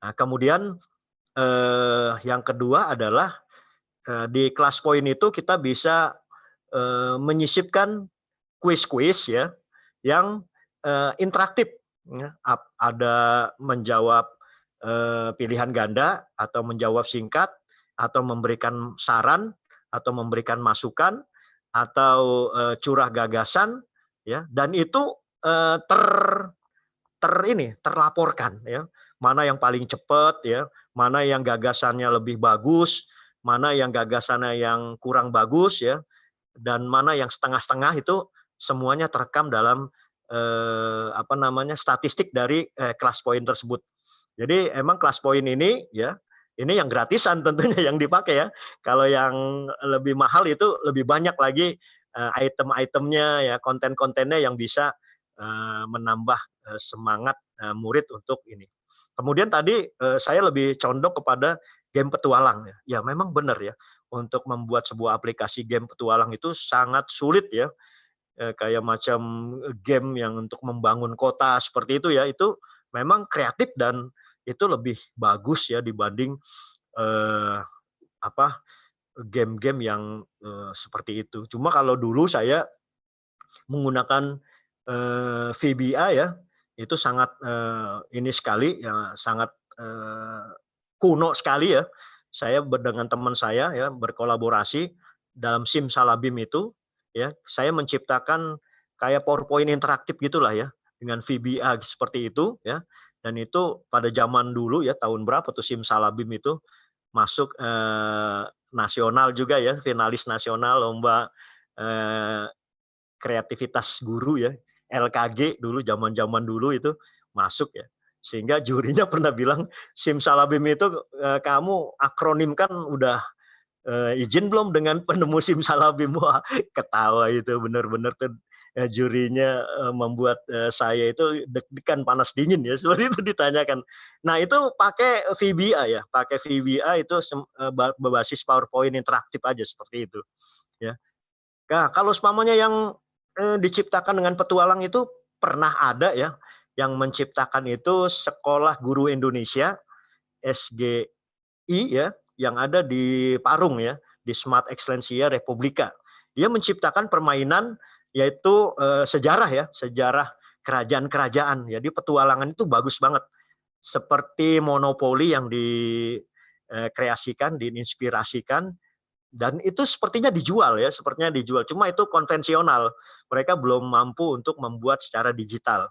Speaker 4: Nah, kemudian yang kedua adalah di kelas poin itu kita bisa menyisipkan kuis-kuis ya yang interaktif ya. Ada menjawab pilihan ganda atau menjawab singkat atau memberikan saran atau memberikan masukan atau curah gagasan ya, dan itu terlaporkan ya, mana yang paling cepat ya, mana yang gagasannya lebih bagus, mana yang gagasannya yang kurang bagus ya, dan mana yang setengah-setengah, itu semuanya terekam dalam statistik dari kelas poin tersebut. Jadi emang kelas poin ini ya, ini yang gratisan tentunya yang dipakai ya. Kalau yang lebih mahal itu lebih banyak lagi item-itemnya ya, konten-kontennya yang bisa menambah semangat murid untuk ini. Kemudian tadi saya lebih condong kepada game petualang ya. Ya memang benar ya, untuk membuat sebuah aplikasi game petualang itu sangat sulit ya. Kayak macam game yang untuk membangun kota seperti itu ya, itu memang kreatif dan itu lebih bagus ya dibanding game-game yang seperti itu. Cuma kalau dulu saya menggunakan VBA ya, itu sangat ini sekali ya, sangat kuno sekali ya. Saya dengan teman saya ya berkolaborasi dalam Simsalabim itu ya, saya menciptakan kayak PowerPoint interaktif gitulah ya dengan VBA seperti itu ya. Dan itu pada zaman dulu ya, tahun berapa tuh Simsalabim itu masuk nasional juga ya, finalis nasional lomba kreativitas guru ya, LKG dulu, zaman-zaman dulu itu masuk ya. Sehingga jurinya pernah bilang, Simsalabim itu kamu akronimkan udah izin belum dengan penemu Simsalabim? Wah, ketawa itu benar-benar tuh jurinya membuat saya itu deg-degan panas dingin ya, seperti itu ditanyakan. Nah, itu pakai VBA ya, pakai VBA itu berbasis PowerPoint interaktif aja seperti itu ya. Nah, kalau umpamanya yang diciptakan dengan petualang itu pernah ada ya, yang menciptakan itu Sekolah Guru Indonesia SGI ya, yang ada di Parung ya, di Smart Excellencia Republika. Dia menciptakan permainan yaitu sejarah ya, sejarah kerajaan-kerajaan. Jadi petualangan itu bagus banget. Seperti monopoli yang dikreasikan, diinspirasikan, dan itu sepertinya dijual ya, sepertinya dijual. Cuma itu konvensional. Mereka belum mampu untuk membuat secara digital.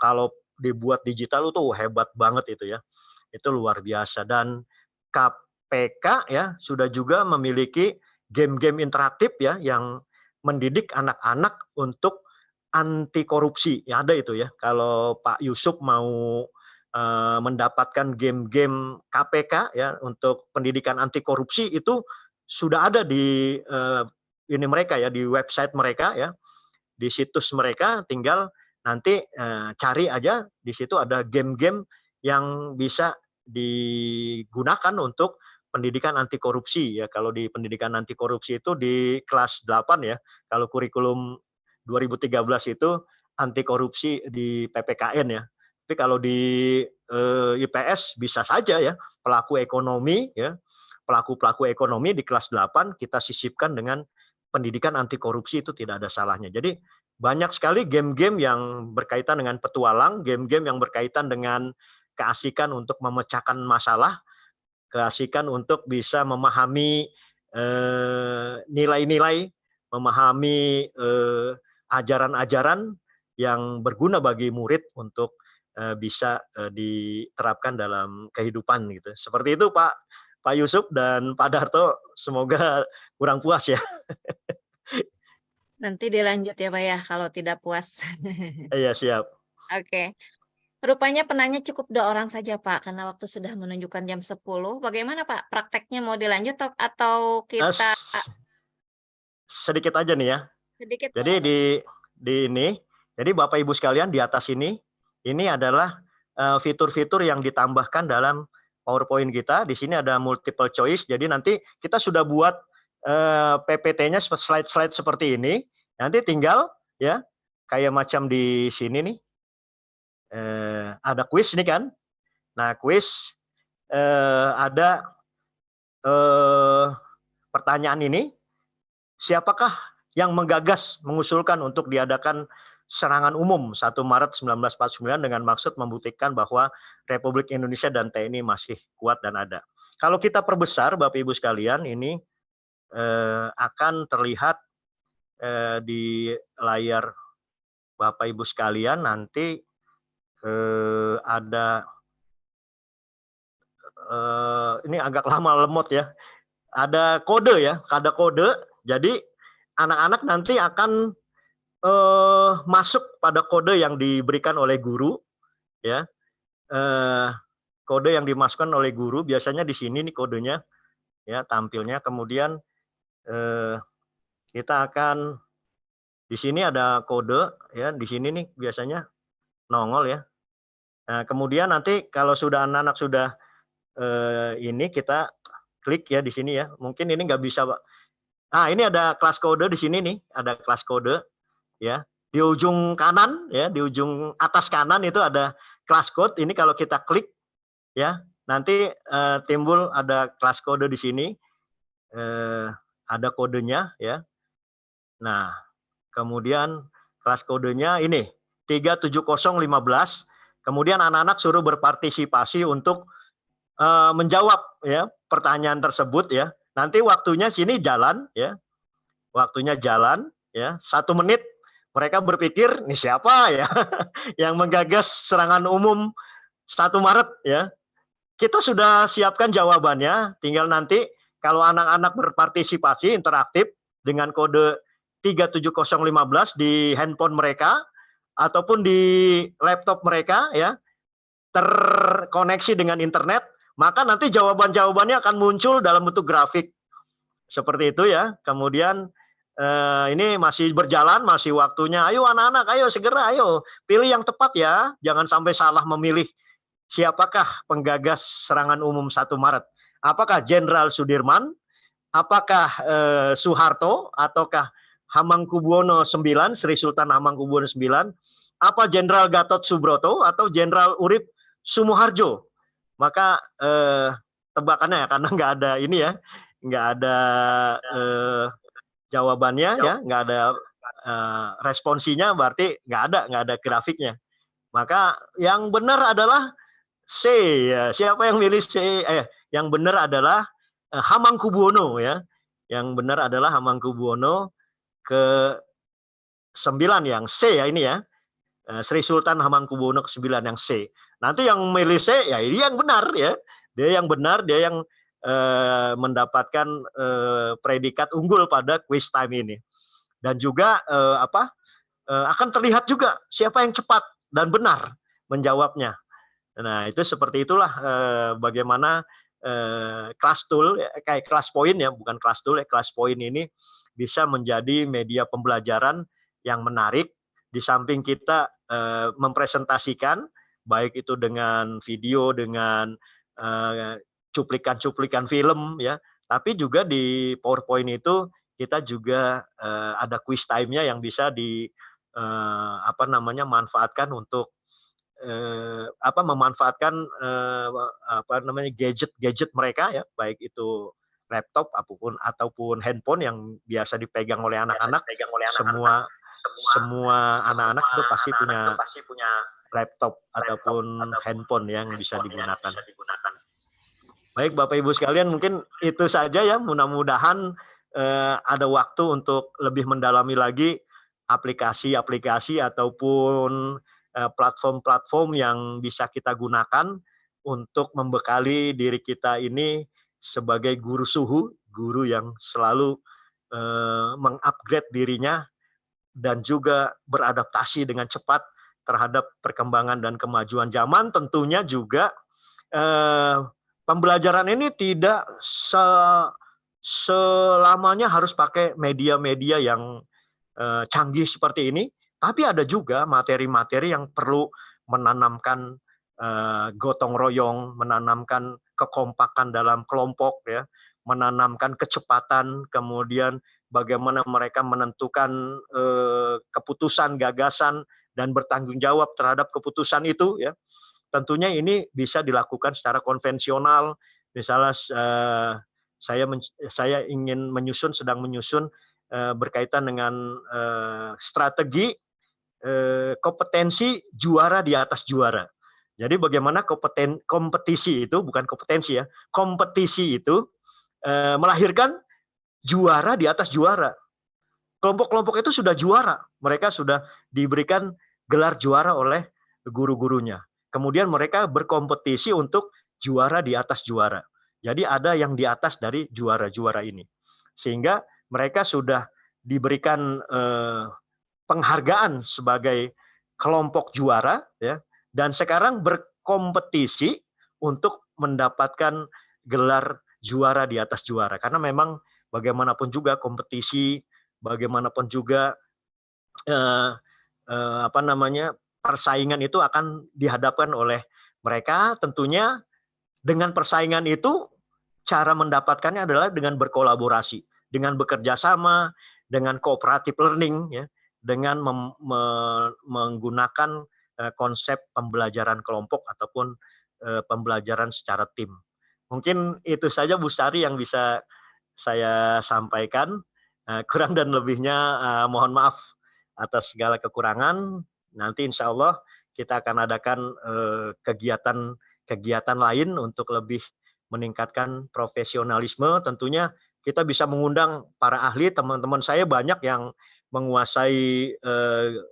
Speaker 4: Kalau dibuat digital itu hebat banget itu ya. Itu luar biasa. Dan KPK ya sudah juga memiliki game-game interaktif ya yang mendidik anak-anak untuk anti korupsi. Ya ada itu ya. Kalau Pak Yusuf mau mendapatkan game-game KPK ya untuk pendidikan anti korupsi, itu sudah ada di ini mereka ya, di website mereka ya, di situs mereka. Tinggal nanti cari aja, di situ ada game-game yang bisa digunakan untuk pendidikan anti korupsi ya. Kalau di pendidikan anti korupsi itu di kelas 8 ya. Kalau kurikulum 2013 itu anti korupsi di PPKN ya. Tapi kalau di IPS bisa saja ya, pelaku ekonomi ya. Pelaku-pelaku ekonomi di kelas 8 kita sisipkan dengan pendidikan anti korupsi, itu tidak ada salahnya. Jadi banyak sekali game-game yang berkaitan dengan petualang, game-game yang berkaitan dengan keasikan untuk memecahkan masalah, keasikan untuk bisa memahami nilai-nilai, memahami ajaran-ajaran yang berguna bagi murid untuk bisa diterapkan dalam kehidupan gitu. Seperti itu Pak Yusuf dan Pak Darto, semoga kurang puas ya.
Speaker 2: Nanti dilanjut ya Pak ya kalau tidak puas.
Speaker 4: Iya siap.
Speaker 2: Oke. Rupanya penanya cukup 2 orang saja Pak, karena waktu sudah menunjukkan jam 10. Bagaimana Pak, prakteknya mau dilanjut atau kita
Speaker 4: Sedikit aja nih ya.
Speaker 2: sedikit
Speaker 4: Jadi di ini, jadi Bapak Ibu sekalian di atas ini adalah fitur-fitur yang ditambahkan dalam PowerPoint kita. Di sini ada multiple choice. Jadi nanti kita sudah buat PPT-nya slide-slide seperti ini. Nanti tinggal ya kayak macam di sini nih. Ada quiz nih kan. Nah, quiz ada pertanyaan ini. Siapakah yang menggagas mengusulkan untuk diadakan serangan umum 1 Maret 1949 dengan maksud membuktikan bahwa Republik Indonesia dan TNI masih kuat dan ada. Kalau kita perbesar Bapak Ibu sekalian, ini akan terlihat di layar Bapak Ibu sekalian nanti ada ini agak lama lemot ya. Ada kode ya, ada kode. Jadi anak-anak nanti akan masuk pada kode yang diberikan oleh guru, ya. Kode yang dimasukkan oleh guru biasanya di sini nih kodenya, ya tampilnya. Kemudian kita akan di sini ada kode, ya di sini nih biasanya nongol ya. Nah, kemudian nanti kalau sudah anak-anak sudah ini kita klik ya di sini ya. Mungkin ini nggak bisa, Pak. Nah, ini ada kelas kode di sini nih, ada kelas kode ya. Di ujung kanan ya, di ujung atas kanan itu ada kelas code. Ini kalau kita klik ya, nanti timbul ada kelas kode di sini. Ada kodenya ya. Nah, kemudian kelas kodenya ini 37015. Kemudian anak-anak suruh berpartisipasi untuk menjawab ya pertanyaan tersebut ya. Nanti waktunya sini jalan ya. Waktunya jalan ya. 1 menit mereka berpikir nih siapa ya yang menggagas serangan umum 1 Maret ya. Kita sudah siapkan jawabannya, tinggal nanti kalau anak-anak berpartisipasi interaktif dengan kode 37015 di handphone mereka ataupun di laptop mereka ya, terkoneksi dengan internet, maka nanti jawaban-jawabannya akan muncul dalam bentuk grafik. Seperti itu ya. Kemudian ini masih berjalan, masih waktunya. Ayo anak-anak, ayo segera, ayo pilih yang tepat ya. Jangan sampai salah memilih siapakah penggagas serangan umum 1 Maret. Apakah Jenderal Sudirman, apakah Soeharto, ataukah Hamengkubuwono IX, Sri Sultan Hamengkubuwono IX, apa Jenderal Gatot Subroto, atau Jenderal Urip Sumoharjo. Maka tebakannya ya, karena nggak ada ini ya, nggak ada jawabannya ya, nggak ada responsinya, berarti nggak ada grafiknya. Maka yang benar adalah C ya. Siapa yang milih C? Yang benar adalah Hamengkubuwono ya. Yang benar adalah Hamengkubuwono ke-9 yang C ya ini ya. Sri Sultan Hamengkubuwono ke-9 yang C. Nanti yang milih C ya ini yang benar ya. Dia yang benar, dia yang mendapatkan predikat unggul pada quiz time ini. Dan juga akan terlihat juga siapa yang cepat dan benar menjawabnya. Nah, itu seperti itulah bagaimana kelas tool, kayak kelas point ya, bukan kelas tool ya, kelas point ini bisa menjadi media pembelajaran yang menarik. Di samping kita mempresentasikan, baik itu dengan video, dengan cuplikan-cuplikan film ya, tapi juga di PowerPoint itu kita juga ada quiz time-nya yang bisa manfaatkan untuk memanfaatkan gadget mereka ya, baik itu laptop ataupun handphone yang biasa dipegang oleh anak-anak. semua anak-anak itu pasti punya laptop ataupun handphone yang bisa digunakan. Baik Bapak Ibu sekalian, mungkin itu saja ya. Mudah-mudahan ada waktu untuk lebih mendalami lagi aplikasi-aplikasi ataupun platform-platform yang bisa kita gunakan untuk membekali diri kita ini sebagai guru suhu, guru yang selalu mengupgrade dirinya dan juga beradaptasi dengan cepat terhadap perkembangan dan kemajuan zaman. Tentunya juga pembelajaran ini tidak selamanya harus pakai media-media yang canggih seperti ini, tapi ada juga materi-materi yang perlu menanamkan gotong royong, menanamkan kekompakan dalam kelompok, ya, menanamkan kecepatan, kemudian bagaimana mereka menentukan keputusan, gagasan, dan bertanggung jawab terhadap keputusan itu, ya. Tentunya ini bisa dilakukan secara konvensional. Misalnya saya ingin sedang menyusun berkaitan dengan strategi kompetensi juara di atas juara. Jadi bagaimana kompetisi itu, bukan kompetensi ya, kompetisi itu melahirkan juara di atas juara. Kelompok-kelompok itu sudah juara, mereka sudah diberikan gelar juara oleh guru-gurunya. Kemudian mereka berkompetisi untuk juara di atas juara. Jadi ada yang di atas dari juara-juara ini. Sehingga mereka sudah diberikan penghargaan sebagai kelompok juara, ya, dan sekarang berkompetisi untuk mendapatkan gelar juara di atas juara. Karena memang bagaimanapun juga kompetisi, bagaimanapun juga persaingan itu akan dihadapkan oleh mereka. Tentunya dengan persaingan itu cara mendapatkannya adalah dengan berkolaborasi, dengan bekerja sama, dengan cooperative learning, ya, dengan menggunakan konsep pembelajaran kelompok ataupun pembelajaran secara tim. Mungkin itu saja Bu Sari yang bisa saya sampaikan. Kurang dan lebihnya mohon maaf atas segala kekurangan. Nanti insya Allah kita akan adakan kegiatan lain untuk lebih meningkatkan profesionalisme. Tentunya kita bisa mengundang para ahli, teman-teman saya banyak yang menguasai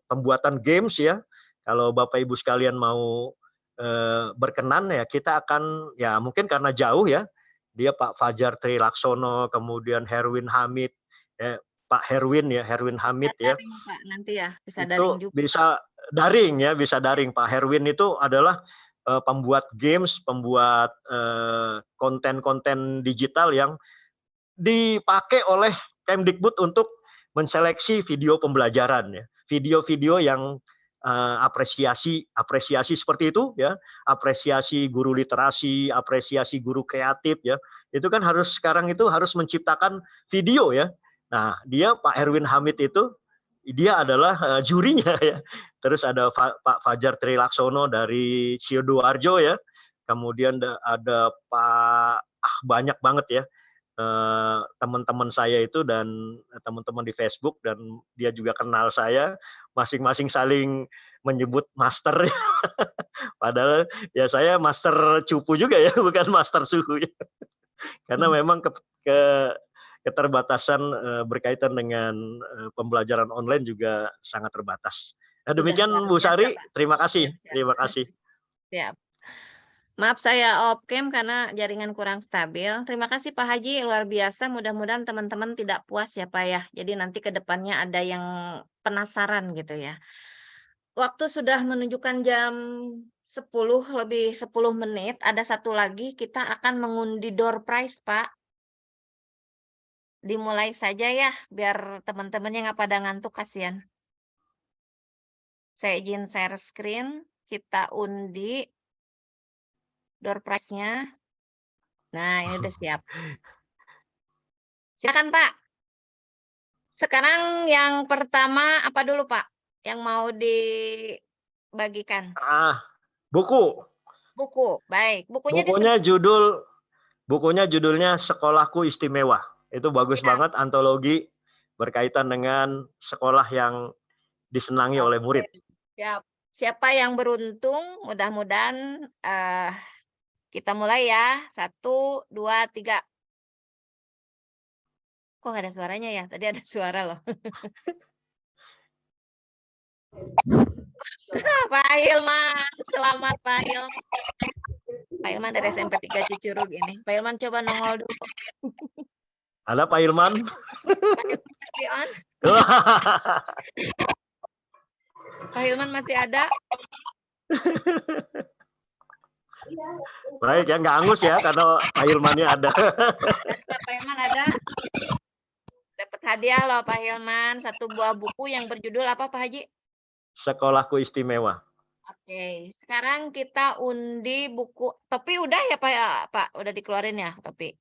Speaker 4: pembuatan games, ya. Kalau Bapak Ibu sekalian mau berkenan, ya kita akan, ya mungkin karena jauh ya, dia Pak Fajar Trilaksono, kemudian Herwin Hamid, Pak Herwin Hamid, ya.
Speaker 2: Daring, Pak, nanti ya bisa
Speaker 4: itu
Speaker 2: daring juga.
Speaker 4: bisa daring. Pak Herwin itu adalah pembuat games, pembuat konten-konten digital yang dipakai oleh Kemdikbud untuk menseleksi video pembelajaran, ya. Video-video yang apresiasi seperti itu, ya, apresiasi guru literasi, apresiasi guru kreatif, ya. Itu kan sekarang itu harus menciptakan video, ya. Nah, dia Pak Herwin Hamid itu dia adalah jurinya, ya. Terus ada Pak Fajar Trilaksono dari Sidoarjo, ya. Kemudian ada Pak banyak banget, ya, teman-teman saya itu dan teman-teman di Facebook, dan dia juga kenal saya, masing-masing saling menyebut master. Padahal ya saya master cupu juga, ya, bukan master suhu, ya. Karena memang keterbatasan berkaitan dengan pembelajaran online juga sangat terbatas. Nah, demikian Bu Sari, terima kasih. Terima kasih.
Speaker 2: Siap. Maaf saya off cam karena jaringan kurang stabil. Terima kasih Pak Haji, luar biasa. Mudah-mudahan teman-teman tidak puas ya Pak ya. Jadi nanti ke depannya ada yang penasaran gitu ya. Waktu sudah menunjukkan jam 10 lebih 10 menit. Ada satu lagi, kita akan mengundi door prize Pak. Dimulai saja ya, biar teman-temannya nggak pada ngantuk, kasihan. Saya izin share screen, kita undi door prize-nya. Nah, ini udah siap. Silakan Pak. Sekarang yang pertama apa dulu Pak? Yang mau dibagikan?
Speaker 4: Buku.
Speaker 2: Buku, baik.
Speaker 4: Bukunya judulnya Sekolahku Istimewa. Itu bagus banget, antologi berkaitan dengan sekolah yang disenangi oleh murid.
Speaker 2: Siap. Siapa yang beruntung, mudah-mudahan kita mulai ya. 1, 2, 3. Kok nggak ada suaranya ya? Tadi ada suara loh. Pak Hilman, selamat Pak Hilman. Pak Hilman dari SMP 3 Cicurug ini. Pak Hilman coba nongol dulu.
Speaker 4: Ada Pak Hilman?
Speaker 2: Pak Hilman masih on? Pak Hilman masih ada?
Speaker 4: Baik ya, nggak angus ya karena Pak Hilmannya ada.
Speaker 2: Pak Hilman ada? Dapat hadiah loh Pak Hilman. 1 buah buku yang berjudul apa Pak Haji?
Speaker 4: Sekolahku istimewa.
Speaker 2: Oke, sekarang kita undi buku. Topi udah ya Pak? Ya, Pak, udah dikeluarin ya topi?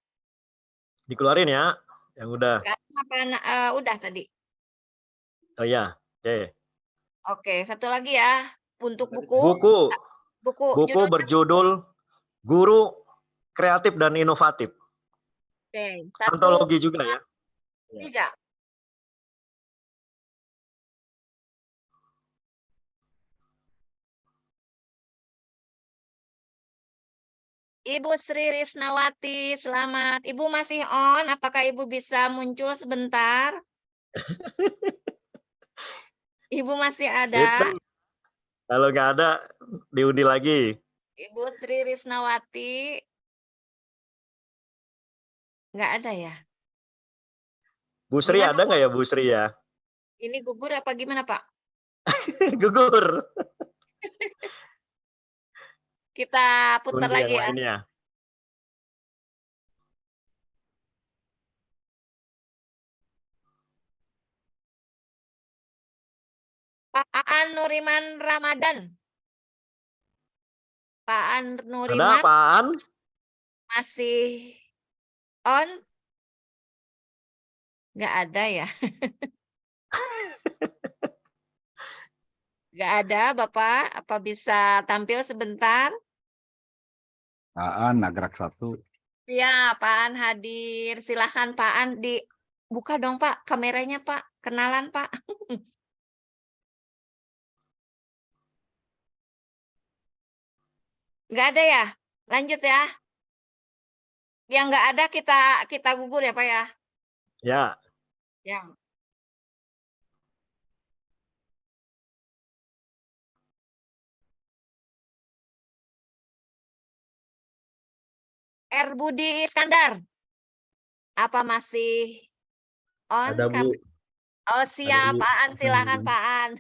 Speaker 4: Dikeluarin ya, yang udah.
Speaker 2: Sekarang apa, udah tadi?
Speaker 4: Oh ya, oke.
Speaker 2: Oke, satu lagi ya. Untuk buku.
Speaker 4: Buku
Speaker 2: Judulnya?
Speaker 4: berjudul Guru Kreatif dan Inovatif.
Speaker 2: Oke, 1,
Speaker 4: Antologi juga ya.
Speaker 2: 3. Ibu Sri Risnawati, selamat. Ibu masih on? Apakah Ibu bisa muncul sebentar? Ibu masih ada?
Speaker 4: Itu, kalau nggak ada, diundi lagi.
Speaker 2: Ibu Sri Risnawati. Nggak ada ya?
Speaker 4: Bu Sri
Speaker 2: Gimana,
Speaker 4: ada nggak ya Bu Sri ya?
Speaker 2: Ini gugur apa gimana Pak?
Speaker 4: Gugur.
Speaker 2: Kita putar
Speaker 4: Undi
Speaker 2: lagi
Speaker 4: yang
Speaker 2: ya.
Speaker 4: lainnya.
Speaker 2: Pak Aan Nuriman Ramadan. Pak Aan
Speaker 4: Ada
Speaker 2: Nuriman
Speaker 4: apaan?
Speaker 2: masih on? Nggak ada ya? Nggak ada Bapak? Apa bisa tampil sebentar?
Speaker 7: Aan Nagrak 1.
Speaker 2: Siap, Pak Aan hadir. Silahkan Pak Aan dibuka dong Pak kameranya Pak. Kenalan Pak. Nggak ada ya? Lanjut ya. Yang nggak ada kita gugur ya Pak ya?
Speaker 4: Ya,
Speaker 2: Ya. R. Budi Iskandar. Apa masih on?
Speaker 7: Ada Bu.
Speaker 2: Oh siap,
Speaker 7: Bu.
Speaker 2: Pak Aan, silakan Pak Aan.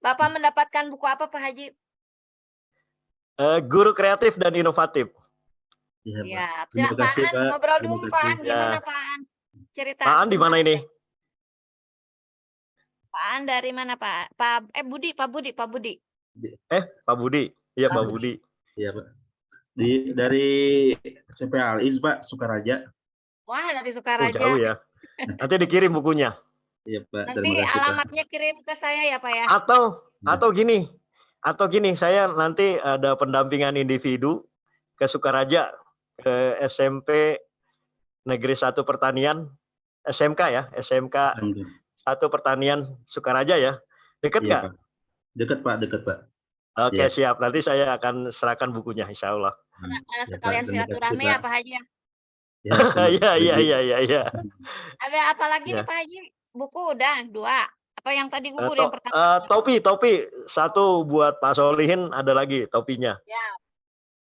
Speaker 2: Bapak mendapatkan buku apa Pak Haji?
Speaker 4: Guru Kreatif dan Inovatif.
Speaker 7: Iya, Pak.
Speaker 2: Ya,
Speaker 7: Terima
Speaker 2: silakan Pak
Speaker 7: kasih,
Speaker 2: Aan.
Speaker 7: Pak.
Speaker 2: Ngobrol
Speaker 7: Terima
Speaker 2: dulu Pak
Speaker 7: kasih.
Speaker 2: Aan. Gimana
Speaker 4: Ya.
Speaker 2: Pak Aan? Cerita.
Speaker 4: Pak Aan di mana
Speaker 2: sebentar.
Speaker 4: ini?
Speaker 2: Pak Aan dari mana Pak? Budi, Pak Budi.
Speaker 4: Pak Budi. Iya
Speaker 2: Pak
Speaker 4: Pak
Speaker 2: Budi.
Speaker 4: Budi.
Speaker 7: Iya, Pak. Dari SMP Alis, Pak, Sukaraja.
Speaker 2: Wah, dari
Speaker 4: Oh,
Speaker 2: Sukaraja.
Speaker 4: jauh ya. Nanti dikirim bukunya.
Speaker 7: Iya, Pak.
Speaker 2: Nanti
Speaker 7: Terima kasih, Pak.
Speaker 2: alamatnya kirim ke saya ya Pak ya.
Speaker 4: Atau gini, saya nanti ada pendampingan individu ke Sukaraja, ke SMP Negeri 1 Pertanian, SMK ya, SMK 1 Pertanian Sukaraja ya. Dekat
Speaker 7: Iya,
Speaker 4: nggak?
Speaker 7: Pak. Dekat, Pak. Dekat, Pak.
Speaker 4: Oke,
Speaker 7: Iya.
Speaker 4: siap. Nanti saya akan serahkan bukunya, insya Allah.
Speaker 7: Ya,
Speaker 2: Sekalian
Speaker 7: Pak. Terima kasih,
Speaker 2: silaturahmi
Speaker 7: Pak.
Speaker 2: ya Pak Haji.
Speaker 7: Ya, terima kasih.
Speaker 4: Iya.
Speaker 2: Ada apa lagi
Speaker 4: Ya.
Speaker 2: nih Pak Haji? Buku udah 2. Apa yang tadi gugur yang pertama?
Speaker 4: Topi 1 buat Pak Solihin, ada lagi topinya.
Speaker 2: Ya.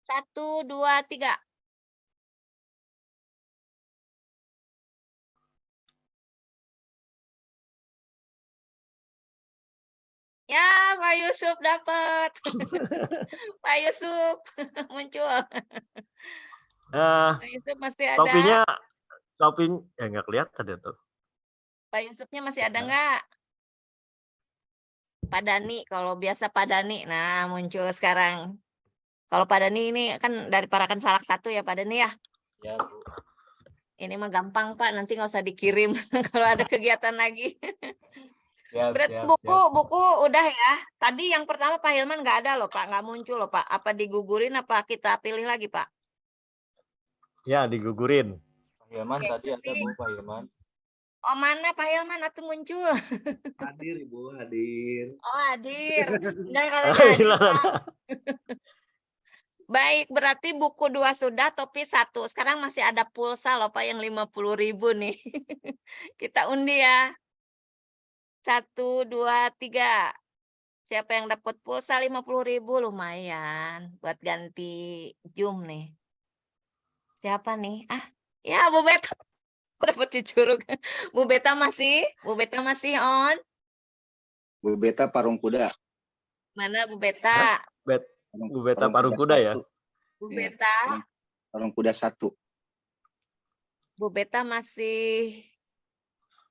Speaker 2: 1, 2, 3. Ya, Pak Yusuf dapat. Pak Yusuf muncul. Pak Yusuf masih ada.
Speaker 4: Topinya nggak kelihatan ya tuh.
Speaker 2: Pak Yusufnya masih ada nggak? Pak Dani, kalau biasa Pak Dani. Nah, muncul sekarang. Kalau Pak Dani ini kan dari Parakan Salak 1 ya Pak Dani ya?
Speaker 5: Ya, Bu.
Speaker 2: Ini mah gampang Pak, nanti nggak usah dikirim kalau ada kegiatan lagi. Berarti buku udah ya. Tadi yang pertama Pak Hilman nggak ada loh Pak, nggak muncul loh Pak. Apa digugurin apa kita pilih lagi Pak?
Speaker 4: Ya, digugurin.
Speaker 5: Pak Hilman
Speaker 2: Oke,
Speaker 5: tadi ada Bu, Pak Hilman.
Speaker 2: Oh, mana Pak Hilman atuh muncul?
Speaker 8: Hadir Ibu, hadir.
Speaker 2: Oh, hadir. Enggak kalau nggak hadir, Pak. Baik, berarti buku 2 sudah, topi 1. Sekarang masih ada pulsa loh Pak yang 50.000 nih. Kita undi ya. 1, 2, 3. Siapa yang dapat pulsa 50.000 lumayan buat ganti Zoom nih. Siapa nih? Ah, ya Bu Beta. Dapat Cicurug. Bu Beta masih on.
Speaker 8: Bu Beta Parung Kuda.
Speaker 2: Mana Bu Beta?
Speaker 4: Bu Beta Parung Kuda ya.
Speaker 2: Bu
Speaker 8: Ya,
Speaker 2: Beta.
Speaker 8: Parung Kuda 1.
Speaker 2: Bu Beta masih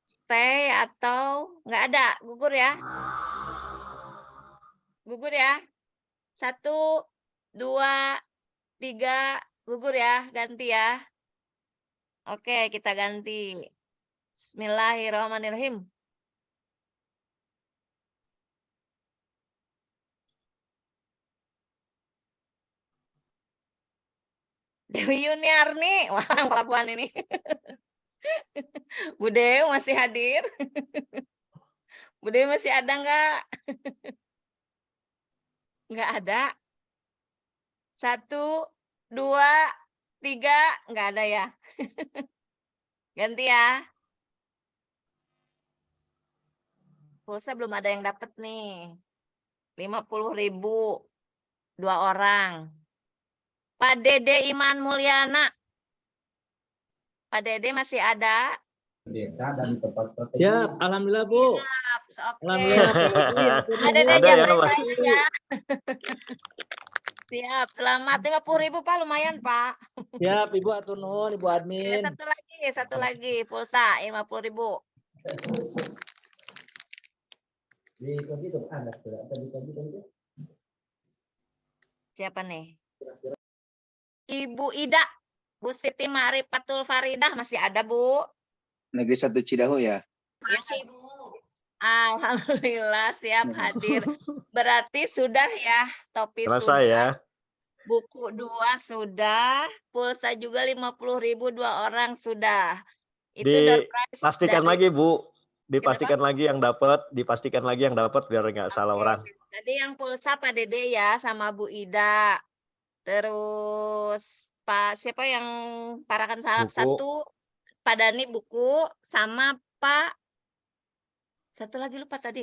Speaker 2: stay atau nggak ada? Gugur ya? Gugur ya? 1, 2, 3, gugur ya? Ganti ya? Oke, kita ganti. Bismillahirrahmanirrahim. Dewi Yuniarni, wah pelabuhan ini. Bu Dew masih hadir. Bu Dew masih ada nggak? Nggak ada. 1, 2, 3, nggak ada ya. Ganti ya. Pulsa belum ada yang dapat nih. 50.000. 2 orang. Pak Dede Iman Mulyana. Pak Dede masih ada?
Speaker 9: Siap, alhamdulillah Bu.
Speaker 2: Oke.
Speaker 9: Alhamdulillah.
Speaker 2: Pak Dede
Speaker 4: Ada ya,
Speaker 2: jam
Speaker 4: Pak?
Speaker 2: ya. Siap, selamat 50.000 Pak, lumayan Pak.
Speaker 9: Siap, Ibu atur nuhun, Ibu
Speaker 2: Oke,
Speaker 9: admin.
Speaker 2: satu lagi pulsa 50.000. Siapa nih? Ibu Ida, Bu Siti Maripatul Faridah masih ada Bu?
Speaker 8: Negeri 1 Cidahu ya.
Speaker 10: Ya sih Bu.
Speaker 2: Alhamdulillah siap hadir. Berarti sudah ya, topi
Speaker 4: Selesai
Speaker 2: sudah,
Speaker 4: ya.
Speaker 2: buku 2 sudah, pulsa juga 50.000 2 orang sudah. Itu door prize
Speaker 4: Dipastikan
Speaker 2: dari-
Speaker 4: lagi Bu. Dipastikan lagi yang dapat, biar nggak salah orang.
Speaker 2: Tadi yang pulsa Pak Dede ya sama Bu Ida. Terus Pak siapa yang parakan salap
Speaker 4: Buku.
Speaker 2: 1? Pak Dani buku sama Pak satu lagi lupa tadi.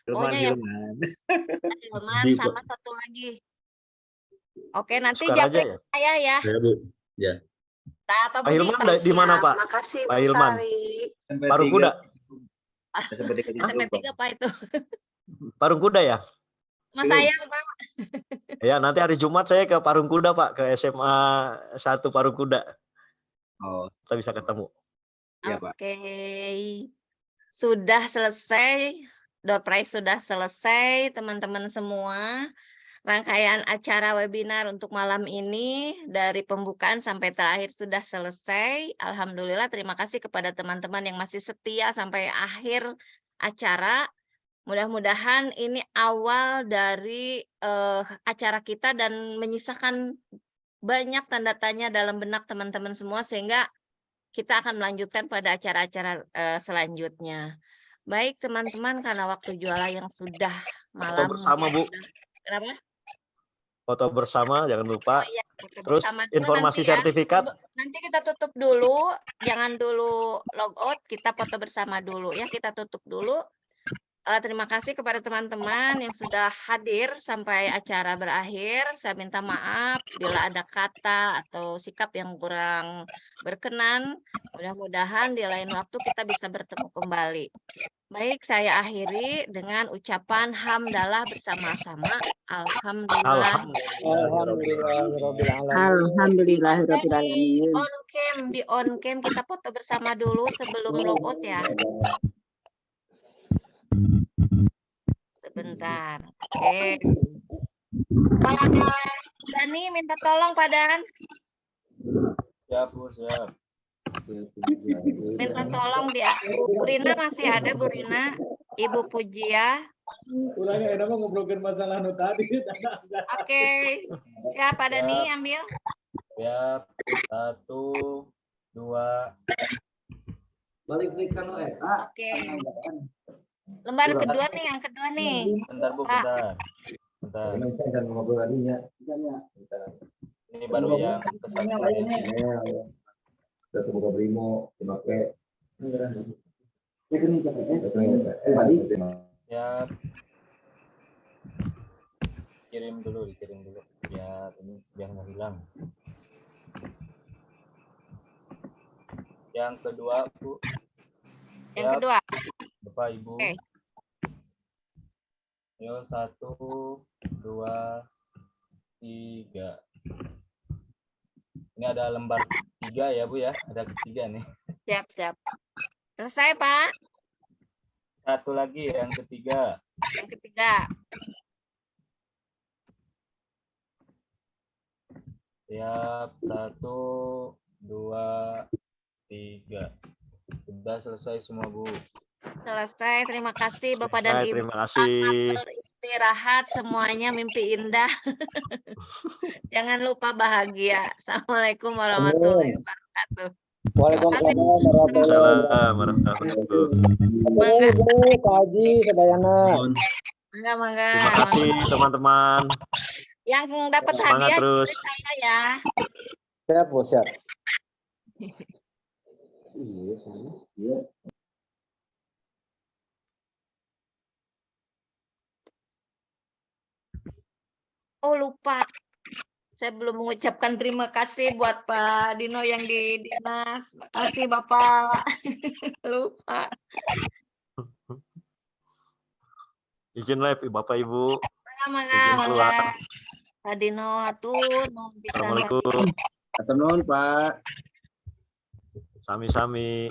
Speaker 2: Pokoknya yang Hilman sama satu lagi. Oke, nanti
Speaker 4: Sukaraja
Speaker 2: japri
Speaker 4: ya?
Speaker 2: saya ya.
Speaker 7: Ya Bu. Ya.
Speaker 2: Pak
Speaker 4: Pak
Speaker 2: Budi,
Speaker 4: Hilman di mana Pak?
Speaker 10: Makasih
Speaker 4: Pak
Speaker 10: Bu
Speaker 4: Hilman.
Speaker 10: Sari.
Speaker 4: Parung Kuda.
Speaker 2: SMP 3 Pak itu.
Speaker 4: Parung Kuda ya?
Speaker 2: Mas saya Pak.
Speaker 4: Ya, nanti hari Jumat saya ke Parung Kuda Pak, ke SMA 1 Parung Kuda.
Speaker 8: Oh,
Speaker 4: Kita bisa ketemu.
Speaker 8: ya Pak.
Speaker 2: Oke. Sudah selesai. Door prize sudah selesai, teman-teman semua. Rangkaian acara webinar untuk malam ini dari pembukaan sampai terakhir sudah selesai. Alhamdulillah, terima kasih kepada teman-teman yang masih setia sampai akhir acara. Mudah-mudahan ini awal dari acara kita dan menyisakan banyak tanda tanya dalam benak teman-teman semua sehingga kita akan melanjutkan pada acara-acara selanjutnya. Baik teman-teman, karena waktu jualan yang sudah malam.
Speaker 4: bersama, Bu.
Speaker 2: Kenapa?
Speaker 4: Foto bersama, jangan lupa.
Speaker 2: Oh, iya, foto
Speaker 4: Terus
Speaker 2: bersama dulu
Speaker 4: informasi
Speaker 2: nanti ya.
Speaker 4: sertifikat.
Speaker 2: Nanti kita tutup dulu, jangan dulu log out, kita foto bersama dulu ya, kita tutup dulu. Terima kasih kepada teman-teman yang sudah hadir sampai acara berakhir. Saya minta maaf bila ada kata atau sikap yang kurang berkenan. Mudah-mudahan di lain waktu kita bisa bertemu kembali. Baik, saya akhiri dengan ucapan hamdalah bersama-sama. Alhamdulillah.
Speaker 10: Alhamdulillahirobbilalamin.
Speaker 2: Di on cam kita foto bersama dulu sebelum logout ya. Sebentar. Oke. Pak Dani minta tolong Pak Dan.
Speaker 5: Siap, Bu, siap.
Speaker 2: Minta tolong dia. Bu Rina masih ada, Bu Rina. Ibu Pujia.
Speaker 9: Ulangnya enak mau ngobrolin masalah nu tadi.
Speaker 2: Oke. Siapa Dani ambil?
Speaker 5: Siap. 1, 2.
Speaker 9: Balik klikkan lo eta.
Speaker 2: Oke. Lembar kedua nih, yang kedua nih.
Speaker 5: Bentar Bu,
Speaker 2: Pak.
Speaker 5: bentar. Ini baru yang ke-1 ya. Ya, dikirim dulu biar ini biar nggak hilang. Yang kedua Bu.
Speaker 2: Yang
Speaker 5: Siap,
Speaker 2: kedua.
Speaker 5: Bapak Ibu.
Speaker 2: Oke.
Speaker 5: Yo, 1, 2, 3. Ini ada lembar 3 ya Bu ya, ada ketiga nih.
Speaker 2: Siap. Selesai, Pak.
Speaker 5: Satu lagi yang ketiga.
Speaker 2: Yang ketiga.
Speaker 5: Siap, 1, 2, 3. Sudah selesai semua Bu.
Speaker 2: Selesai. Terima kasih Bapak dan Ibu.
Speaker 4: Terima kasih.
Speaker 2: Selamat beristirahat semuanya, mimpi indah. Jangan lupa bahagia. Assalamualaikum warahmatullahi wabarakatuh.
Speaker 9: Waalaikumsalam warahmatullahi
Speaker 4: Assalamualaikum warahmatullahi wabarakatuh.
Speaker 2: Mangga,
Speaker 9: Pak Haji Sedayana.
Speaker 2: mangga.
Speaker 4: Terima kasih teman-teman.
Speaker 2: Yang dapat
Speaker 4: Semangat
Speaker 2: hadiah
Speaker 4: terus.
Speaker 2: dari saya ya.
Speaker 9: Siap, Bu, siap.
Speaker 2: Oh, lupa. Saya belum mengucapkan terima kasih buat Pak Dino yang di dinas. Makasih Bapak. Lupa.
Speaker 4: Izin live Bapak Ibu.
Speaker 2: Mangga.
Speaker 4: Izin keluar.
Speaker 2: Pak Dino atur nuhun pisan.
Speaker 4: Assalamualaikum.
Speaker 8: Atur Pak.
Speaker 4: Sami-sami.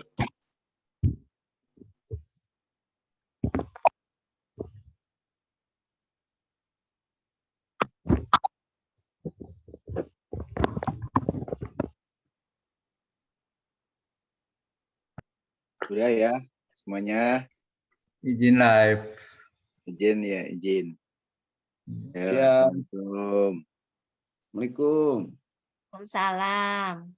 Speaker 8: Sudah ya semuanya.
Speaker 3: Izin live.
Speaker 8: Izin ya, izin. Ya,
Speaker 1: Siap.
Speaker 8: Assalamualaikum.
Speaker 1: Assalamualaikum.
Speaker 2: Waalaikumsalam.